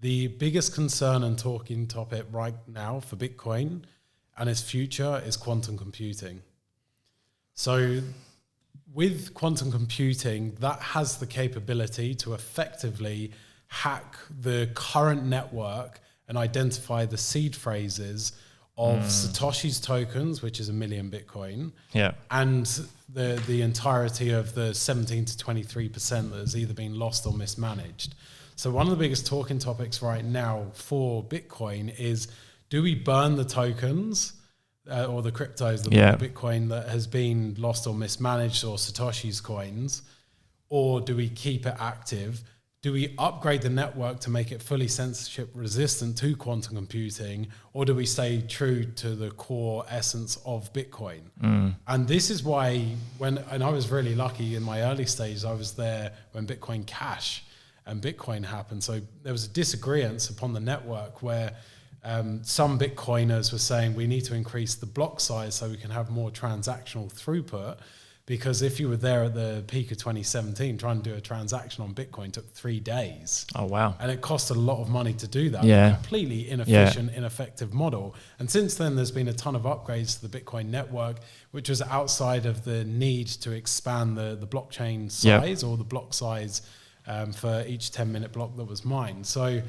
The biggest concern and talking topic right now for Bitcoin and its future is quantum computing. So with quantum computing, that has the capability to effectively hack the current network and identify the seed phrases of Satoshi's tokens, which is 1 million Bitcoin, and the entirety of the 17 to 23% that has either been lost or mismanaged. So one of the biggest talking topics right now for Bitcoin is, do we burn the tokens or the cryptos, the Bitcoin that has been lost or mismanaged, or Satoshi's coins, or do we keep it active? Do we upgrade the network to make it fully censorship resistant to quantum computing, or do we stay true to the core essence of Bitcoin? And this is why and I was really lucky in my early stages, I was there when Bitcoin Cash and Bitcoin happened. So there was a disagreement upon the network where Some Bitcoiners were saying we need to increase the block size so we can have more transactional throughput. Because if you were there at the peak of 2017, trying to do a transaction on Bitcoin took 3 days. Oh, wow. And it cost a lot of money to do that. Yeah. Completely inefficient, ineffective model. And since then, there's been a ton of upgrades to the Bitcoin network, which was outside of the need to expand the blockchain size or the block size for each 10-minute block that was mined. So,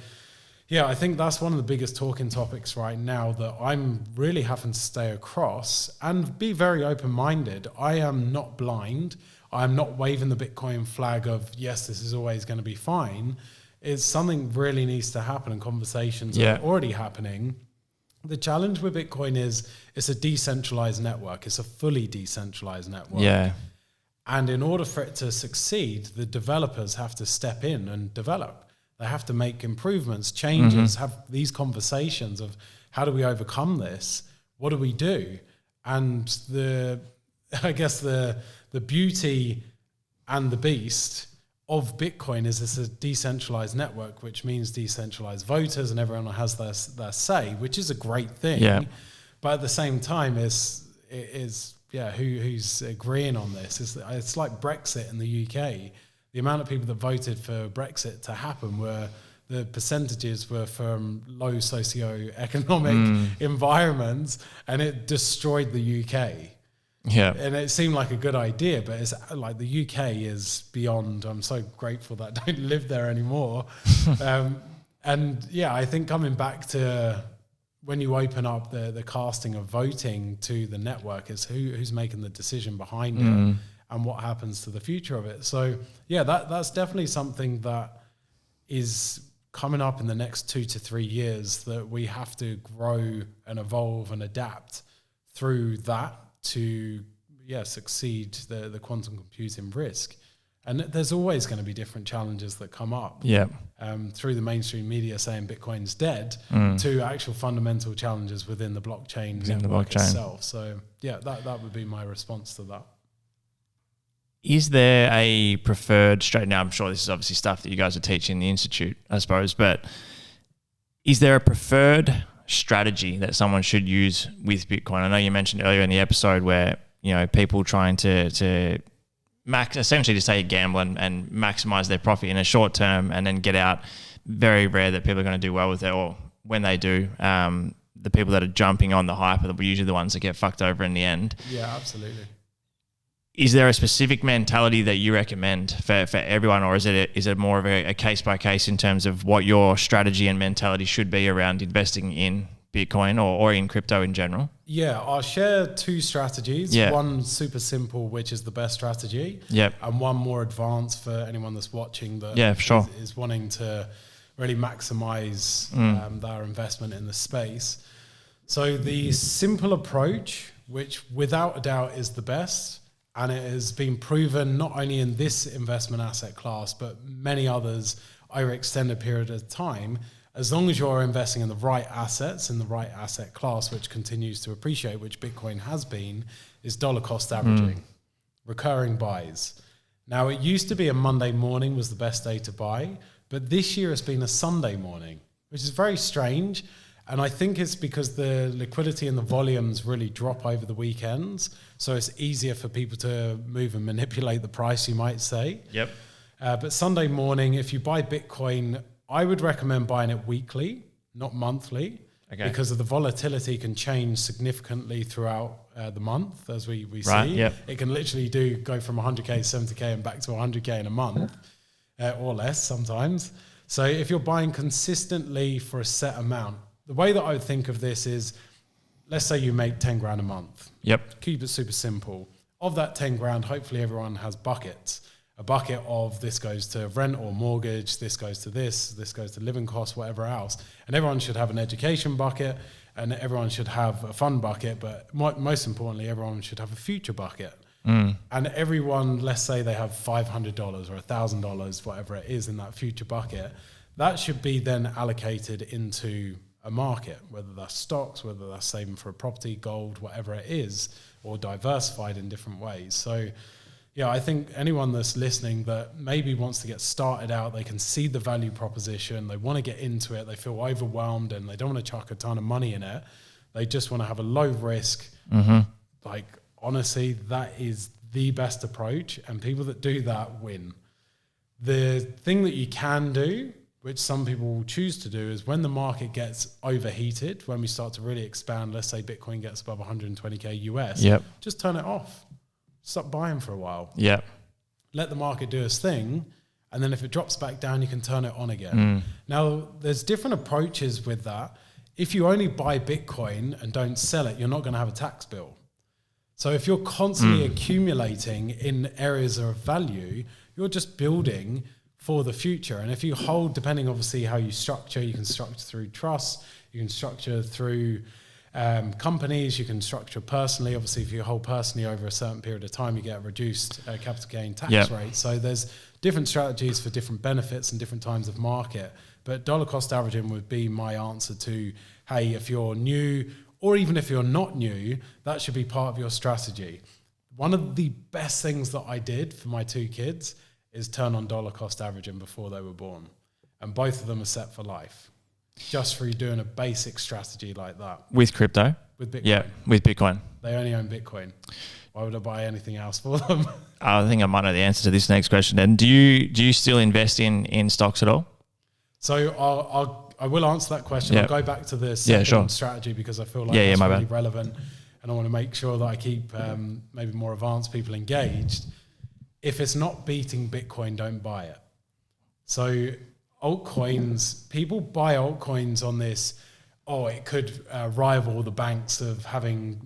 yeah, I think that's one of the biggest talking topics right now that I'm really having to stay across and be very open-minded. I am not blind. I'm not waving the Bitcoin flag of, yes, this is always going to be fine. It's something really needs to happen, and conversations are already happening. The challenge with Bitcoin is it's a decentralized network. It's a fully decentralized network. Yeah. And in order for it to succeed, the developers have to step in and develop. They have to make improvements, changes, have these conversations of how do we overcome this? What do we do? And I guess the beauty and the beast of Bitcoin is it's a decentralized network, which means decentralized voters and everyone has their say, which is a great thing. Yeah. But at the same time, who's agreeing on this? It's like Brexit in the UK. The amount of people that voted for Brexit to happen the percentages were from low socioeconomic environments, and it destroyed the UK. Yeah. And it seemed like a good idea, but it's like the UK is beyond. I'm so grateful that I don't live there anymore. And yeah, I think coming back to when you open up the casting of voting to the network is who's making the decision behind it. And what happens to the future of it. So yeah, that's definitely something that is coming up in the next 2 to 3 years that we have to grow and evolve and adapt through that to succeed the quantum computing risk. And there's always going to be different challenges that come up. Yeah. Through the mainstream media saying Bitcoin's dead to actual fundamental challenges within the blockchain network itself. So yeah, that would be my response to that. Is there a preferred strategy? Now, I'm sure this is obviously stuff that you guys are teaching in the Institute, I suppose, but is there a preferred strategy that someone should use with Bitcoin? I know you mentioned earlier in the episode where, people trying to essentially to say gamble and maximize their profit in a short term and then get out. Very rare that people are going to do well with it, or when they do, the people that are jumping on the hype are usually the ones that get fucked over in the end. Yeah, absolutely. Is there a specific mentality that you recommend for everyone, or is it more of a case by case in terms of what your strategy and mentality should be around investing in Bitcoin or in crypto in general? Yeah, I'll share 2 strategies. Yeah. One super simple, which is the best strategy. Yep. And one more advanced for anyone that's watching that is wanting to really maximize their investment in the space. So the simple approach, which without a doubt is the best, and it has been proven not only in this investment asset class, but many others over extended period of time, as long as you're investing in the right assets, in the right asset class, which continues to appreciate, which Bitcoin has been, is dollar cost averaging, recurring buys. Now, it used to be a Monday morning was the best day to buy, but this year it's been a Sunday morning, which is very strange. And I think it's because the liquidity and the volumes really drop over the weekends. So it's easier for people to move and manipulate the price, you might say. Yep. But Sunday morning, if you buy Bitcoin, I would recommend buying it weekly, not monthly. Okay. Because of the volatility can change significantly throughout the month, as we see. Yep. It can literally go from 100K to 70K and back to 100K in a month, or less sometimes. So if you're buying consistently for a set amount, the way that I would think of this is, let's say you make 10 grand a month. Yep. Keep it super simple. Of that 10 grand, hopefully everyone has buckets. A bucket of this goes to rent or mortgage, this goes to this goes to living costs, whatever else. And everyone should have an education bucket, and everyone should have a fun bucket, but most importantly, everyone should have a future bucket. And everyone, let's say they have $500 or $1,000, whatever it is in that future bucket, that should be then allocated into a market, whether that's stocks, whether that's saving for a property, gold, whatever it is, or diversified in different ways. So Yeah, I think anyone that's listening that maybe wants to get started out, they can see the value proposition, they want to get into it, they feel overwhelmed and they don't want to chuck a ton of money in it. They just want to have a low risk. Like, honestly, that is the best approach. And people that do that win. The thing that you can do, which some people will choose to do, is when the market gets overheated, when we start to really expand, let's say Bitcoin gets above 120K US, just turn it off. Stop buying for a while. Let the market do its thing. And then if it drops back down, you can turn it on again. Now, there's different approaches with that. If you only buy Bitcoin and don't sell it, you're not going to have a tax bill. So if you're constantly accumulating in areas of value, you're just building for the future. And if you hold, depending obviously how you structure, you can structure through trust, you can structure through companies, you can structure personally. Obviously, if you hold personally over a certain period of time, you get a reduced capital gain tax rate. So there's different strategies for different benefits and different times of market. But dollar cost averaging would be my answer to, hey, if you're new or even if you're not new, that should be part of your strategy. One of the best things that I did for my 2 kids is turn on dollar cost averaging before they were born. And both of them are set for life. Just for you doing a basic strategy like that. With crypto? With Bitcoin. Yeah, with Bitcoin. They only own Bitcoin. Why would I buy anything else for them? I think I might know the answer to this next question. And do you still invest in stocks at all? So I will answer that question. I'll go back to the second strategy because I feel like that's really relevant. And I want to make sure that I keep maybe more advanced people engaged. If it's not beating Bitcoin, don't buy it. So altcoins, people buy altcoins on this, it could rival the banks of having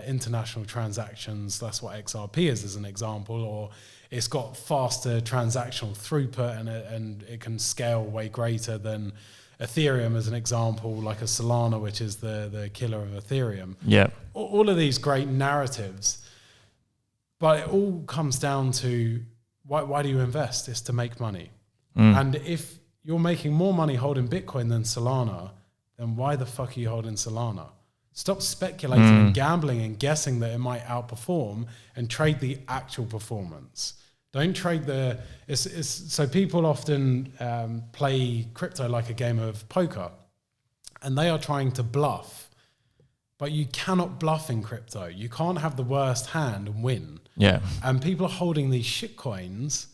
international transactions. That's what XRP is as an example, or it's got faster transactional throughput and it can scale way greater than Ethereum as an example, like a Solana, which is the killer of Ethereum. Yeah. All of these great narratives, but it all comes down to why do you invest? It's to make money. And if you're making more money holding Bitcoin than Solana, then why the fuck are you holding Solana? Stop speculating and gambling and guessing that it might outperform and trade the actual performance. Don't trade so people often play crypto like a game of poker and they are trying to bluff, but you cannot bluff in crypto. You can't have the worst hand and win. Yeah. And people are holding these shit coins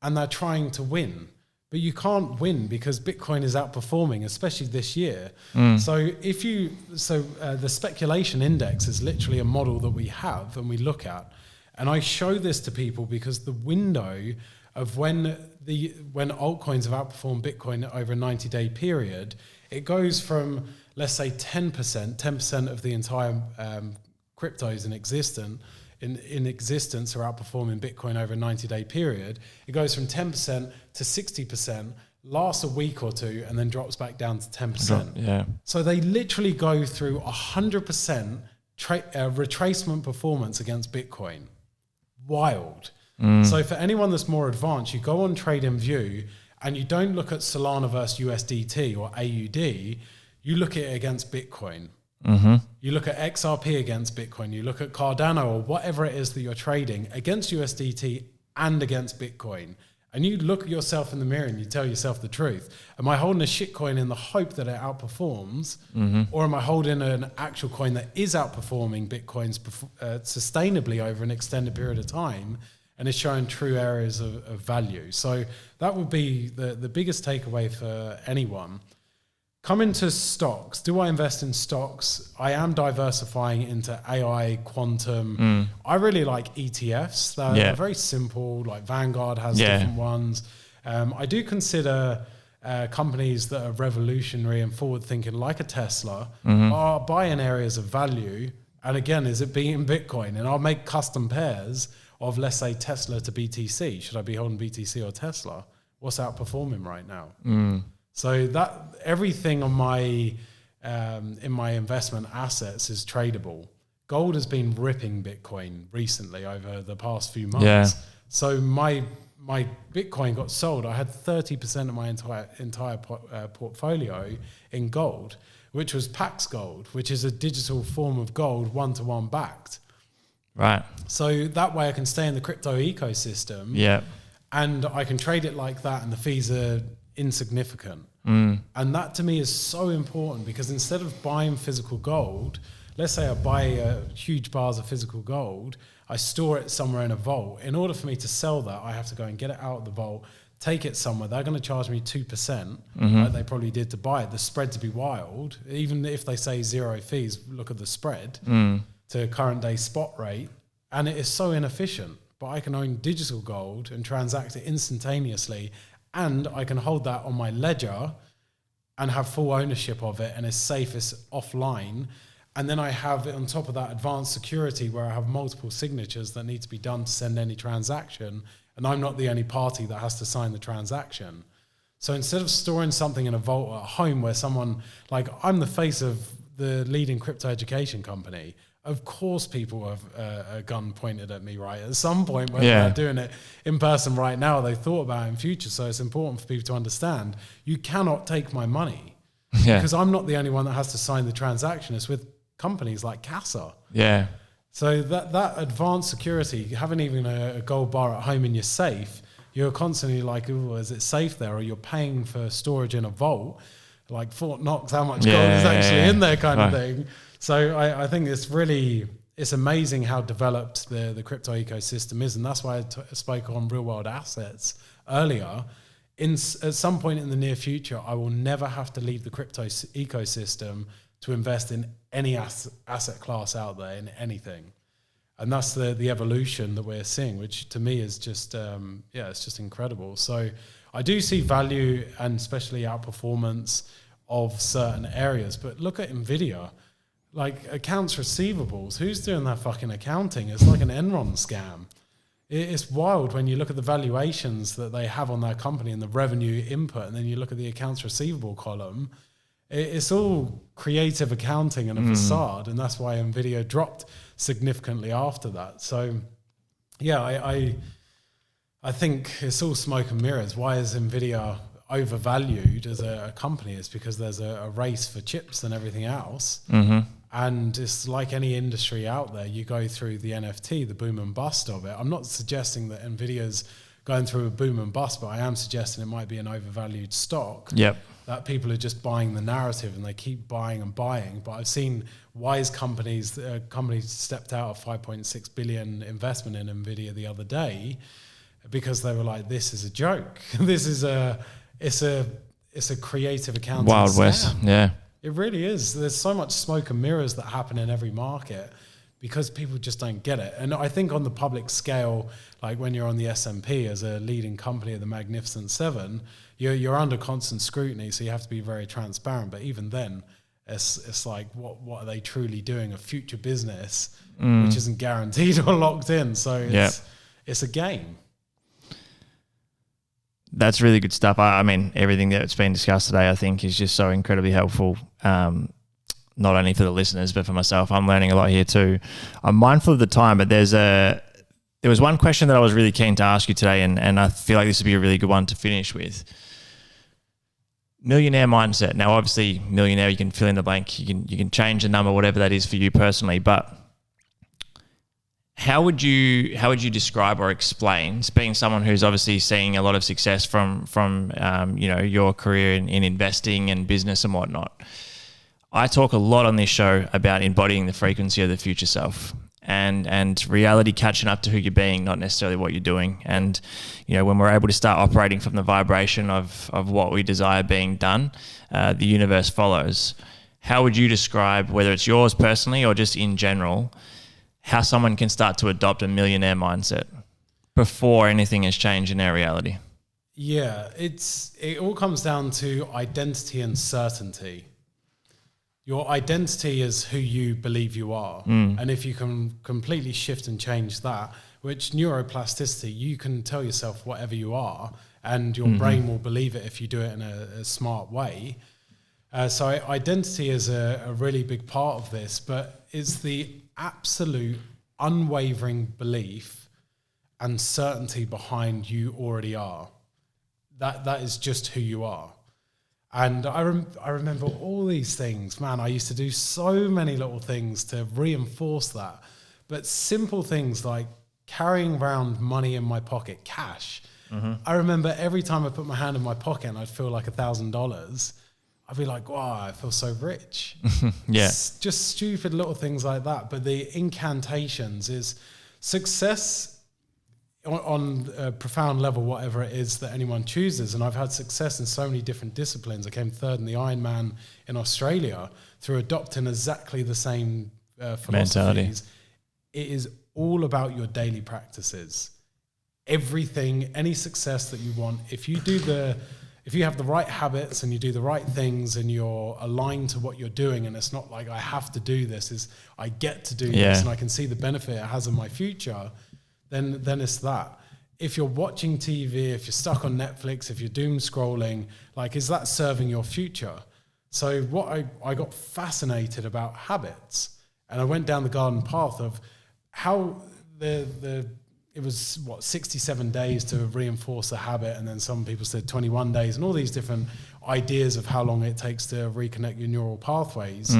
and they're trying to win. But you can't win because Bitcoin is outperforming, especially this year. So the speculation index is literally a model that we have and we look at. And I show this to people because the window of when altcoins have outperformed Bitcoin over a 90-day period, it goes from, let's say, 10% of the entire cryptos in existence are outperforming Bitcoin over a 90-day period. It goes from 10% to 60%, lasts a week or two, and then drops back down to 10%. Yeah. So they literally go through 100% retracement performance against Bitcoin. Wild. So for anyone that's more advanced, you go on TradingView and you don't look at Solana versus USDT or AUD, you look at it against Bitcoin. You look at XRP against Bitcoin, you look at Cardano or whatever it is that you're trading against USDT and against Bitcoin. And you look at yourself in the mirror and you tell yourself the truth. Am I holding a shit coin in the hope that it outperforms? Or am I holding an actual coin that is outperforming Bitcoins sustainably over an extended period of time and is showing true areas of value? So that would be the biggest takeaway for anyone. Come into stocks. Do I invest in stocks? I am diversifying into AI, quantum. I really like ETFs. They're very simple. Like Vanguard has different ones. I do consider companies that are revolutionary and forward-thinking, like a Tesla, are buying areas of value. And again, is it beating Bitcoin? And I'll make custom pairs of, let's say, Tesla to BTC. Should I be holding BTC or Tesla? What's outperforming right now? So that everything on my in my investment assets is tradable. Gold has been ripping Bitcoin recently over the past few months. Yeah. So my Bitcoin got sold. I had 30% of my entire portfolio in gold, which was Pax Gold, which is a digital form of gold, 1-to-1 backed. Right. So that way I can stay in the crypto ecosystem. Yeah. And I can trade it like that, and the fees are insignificant. And that to me is so important, because instead of buying physical gold, let's say I buy huge bars of physical gold, I store it somewhere in a vault. In order for me to sell that, I have to go and get it out of the vault, take it somewhere. They're going to charge me 2%, like they probably did to buy it. The spread to be wild. Even if they say zero fees, look at the spread to current day spot rate. And it is so inefficient. But I can own digital gold and transact it instantaneously, and I can hold that on my ledger and have full ownership of it, and it's safe, it's offline. And then I have it on top of that advanced security where I have multiple signatures that need to be done to send any transaction, and I'm not the only party that has to sign the transaction. So instead of storing something in a vault at home where someone, like, I'm the face of the leading crypto education company. Of course people have a gun pointed at me, right? At some point when they're doing it in person right now, they thought about it in future. So it's important for people to understand, you cannot take my money because I'm not the only one that has to sign the transaction. It's with companies like Casa. Yeah. So that advanced security, having even a gold bar at home in your safe, you're constantly like, oh, is it safe there? Or you're paying for storage in a vault, like Fort Knox, how much gold is actually in there kind of thing. So I think it's amazing how developed the crypto ecosystem is. And that's why I spoke on real world assets earlier. At some point in the near future, I will never have to leave the crypto ecosystem to invest in any asset class out there, in anything. And that's the evolution that we're seeing, which to me is just, it's just incredible. So I do see value and especially outperformance of certain areas. But look at NVIDIA. Like accounts receivables, who's doing that fucking accounting? It's like an Enron scam. It's wild when you look at the valuations that they have on their company and the revenue input, and then you look at the accounts receivable column. It's all creative accounting and a facade, and that's why NVIDIA dropped significantly after that. So, yeah, I think it's all smoke and mirrors. Why is NVIDIA overvalued as a company? It's because there's a race for chips and everything else. And it's like any industry out there, you go through the NFT, the boom and bust of it. I'm not suggesting that NVIDIA's going through a boom and bust, but I am suggesting it might be an overvalued stock. Yep. That people are just buying the narrative and they keep buying and buying. But I've seen wise companies stepped out of 5.6 billion investment in NVIDIA the other day because they were like, this is a joke. This is it's a creative accounting Wild scam. West, yeah. It really is. There's so much smoke and mirrors that happen in every market because people just don't get it. And I think on the public scale, like when you're on the S&P as a leading company of the Magnificent Seven, you're under constant scrutiny, so you have to be very transparent. But even then, it's like, what are they truly doing? A future business, which isn't guaranteed or locked in. So it's a game. That's really good stuff. I mean, everything that's been discussed today, I think, is just so incredibly helpful, not only for the listeners, but for myself. I'm learning a lot here too. I'm mindful of the time, but there was one question that I was really keen to ask you today, and I feel like this would be a really good one to finish with. Millionaire mindset. Now, obviously, millionaire, you can fill in the blank. You can change the number, whatever that is for you personally, but how would you describe or explain, being someone who's obviously seeing a lot of success from your career in investing and business and whatnot? I talk a lot on this show about embodying the frequency of the future self and reality catching up to who you're being, not necessarily what you're doing. And when we're able to start operating from the vibration of what we desire being done, the universe follows. How would you describe, whether it's yours personally or just in general, how someone can start to adopt a millionaire mindset before anything has changed in their reality? Yeah, it all comes down to identity and certainty. Your identity is who you believe you are. And if you can completely shift and change that, which neuroplasticity, you can tell yourself whatever you are and your brain will believe it if you do it in a smart way. So identity is a really big part of this, but it's the absolute unwavering belief and certainty behind you already are. That is just who you are. And I remember all these things, man. I used to do so many little things to reinforce that. but simple things like carrying around money in my pocket, cash. I remember every time I put my hand in my pocket and I'd feel like $1,000, I'd be like, wow, I feel so rich. Yeah. It's just stupid little things like that. But the incantations is success on a profound level, whatever it is that anyone chooses. And I've had success in so many different disciplines. I came third in the Ironman in Australia through adopting exactly the same philosophies. It is all about your daily practices. Everything, any success that you want, if you have the right habits and you do the right things and you're aligned to what you're doing, and it's not like I have to do this, is I get to do this and I can see the benefit it has in my future, then it's that. If you're watching TV, if you're stuck on Netflix, if you're doom scrolling, like, is that serving your future? So what I got fascinated about habits, and I went down the garden path of how it was 67 days to reinforce a habit, and then some people said 21 days, and all these different ideas of how long it takes to reconnect your neural pathways.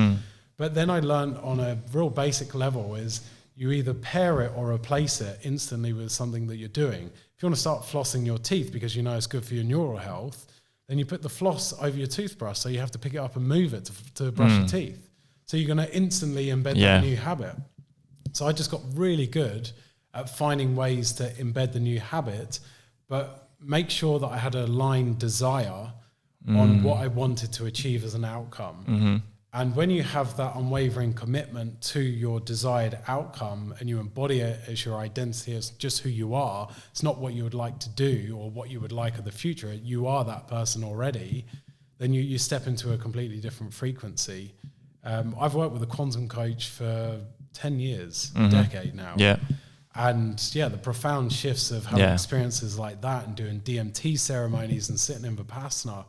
But then I learned on a real basic level is you either pair it or replace it instantly with something that you're doing. If you want to start flossing your teeth because you know it's good for your neural health, then you put the floss over your toothbrush, so you have to pick it up and move it to brush your teeth. So you're going to instantly embed that new habit. So I just got really good at finding ways to embed the new habit, but make sure that I had a aligned desire on what I wanted to achieve as an outcome. And when you have that unwavering commitment to your desired outcome and you embody it as your identity, as just who you are, it's not what you would like to do or what you would like of the future, you are that person already, then you step into a completely different frequency. I've worked with a quantum coach for 10 years, a decade now. Yeah. And the profound shifts of having experiences like that and doing DMT ceremonies and sitting in Vipassana,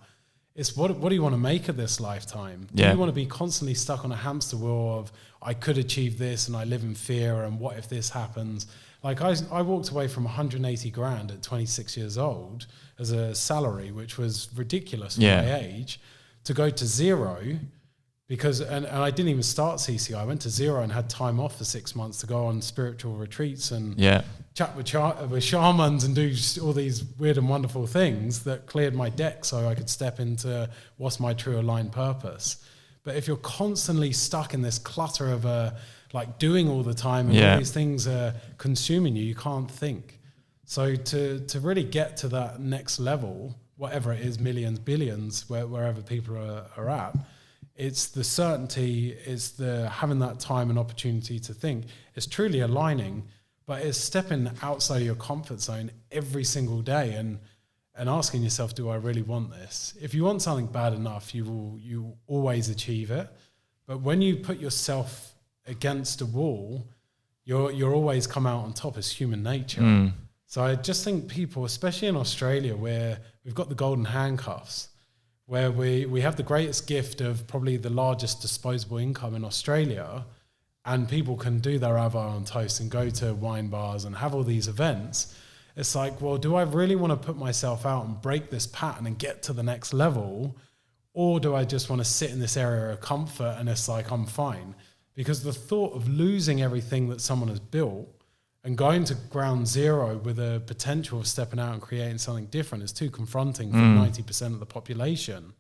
it's what do you want to make of this lifetime? Do you want to be constantly stuck on a hamster wheel of I could achieve this and I live in fear and what if this happens? Like I walked away from 180 grand at 26 years old as a salary, which was ridiculous for my age, to go to zero. Because and I didn't even start CCI. I went to zero and had time off for 6 months to go on spiritual retreats and chat with shamans and do all these weird and wonderful things that cleared my deck so I could step into what's my true aligned purpose. But if you're constantly stuck in this clutter of like doing all the time and all these things are consuming you, you can't think. So to really get to that next level, whatever it is, millions, billions, wherever people are at, it's the certainty, it's the having that time and opportunity to think. It's truly aligning, but it's stepping outside of your comfort zone every single day and asking yourself, do I really want this? If you want something bad enough, you always achieve it. But when you put yourself against a wall, you're always come out on top. It's human nature. So I just think people, especially in Australia, where we've got the golden handcuffs, where we have the greatest gift of probably the largest disposable income in Australia, and people can do their avocado on toast and go to wine bars and have all these events. It's like, well, do I really want to put myself out and break this pattern and get to the next level? Or do I just want to sit in this area of comfort and it's like, I'm fine? Because the thought of losing everything that someone has built and going to ground zero with a potential of stepping out and creating something different is too confronting for 90% of the population.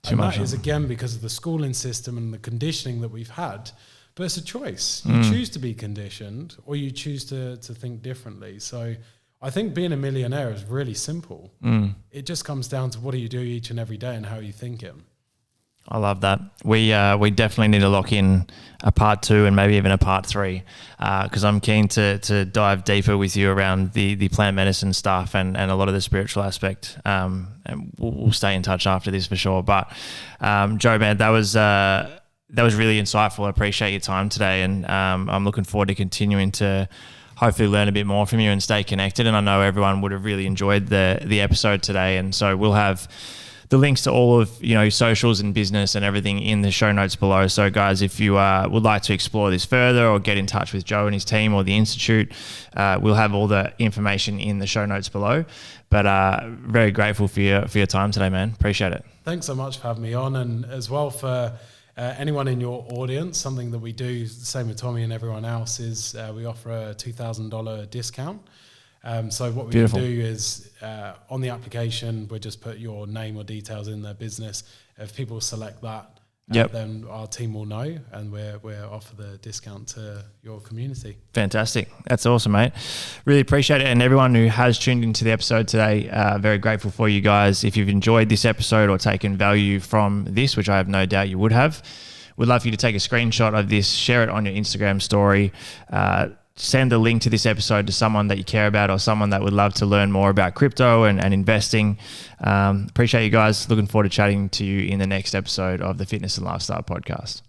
And that is, again, because of the schooling system and the conditioning that we've had. But it's a choice. You choose to be conditioned or you choose to think differently. So I think being a millionaire is really simple. It just comes down to what do you do each and every day and how you think it. I love that. We definitely need to lock in a part 2 and maybe even a part 3 because I'm keen to dive deeper with you around the plant medicine stuff and a lot of the spiritual aspect. And we'll stay in touch after this for sure. But Joe, man, that was really insightful. I appreciate your time today, and I'm looking forward to continuing to hopefully learn a bit more from you and stay connected. And I know everyone would have really enjoyed the episode today, and so we'll have the links to all of socials and business and everything in the show notes below. So guys, if you would like to explore this further or get in touch with Joe and his team or the Institute, we'll have all the information in the show notes below. But very grateful for your time today, man. Appreciate it. Thanks so much for having me on, and as well for anyone in your audience, something that we do, the same with Tommy and everyone else, is we offer a $2,000 discount. So what we Beautiful. can do is on the application, we just put your name or details in their business. If people select that, then our team will know, and we'll offer the discount to your community. Fantastic. That's awesome, mate. Really appreciate it. And everyone who has tuned into the episode today, very grateful for you guys. If you've enjoyed this episode or taken value from this, which I have no doubt you would have, we'd love for you to take a screenshot of this, share it on your Instagram story, send a link to this episode to someone that you care about or someone that would love to learn more about crypto and investing. Appreciate you guys. Looking forward to chatting to you in the next episode of the Fitness and Lifestyle Podcast.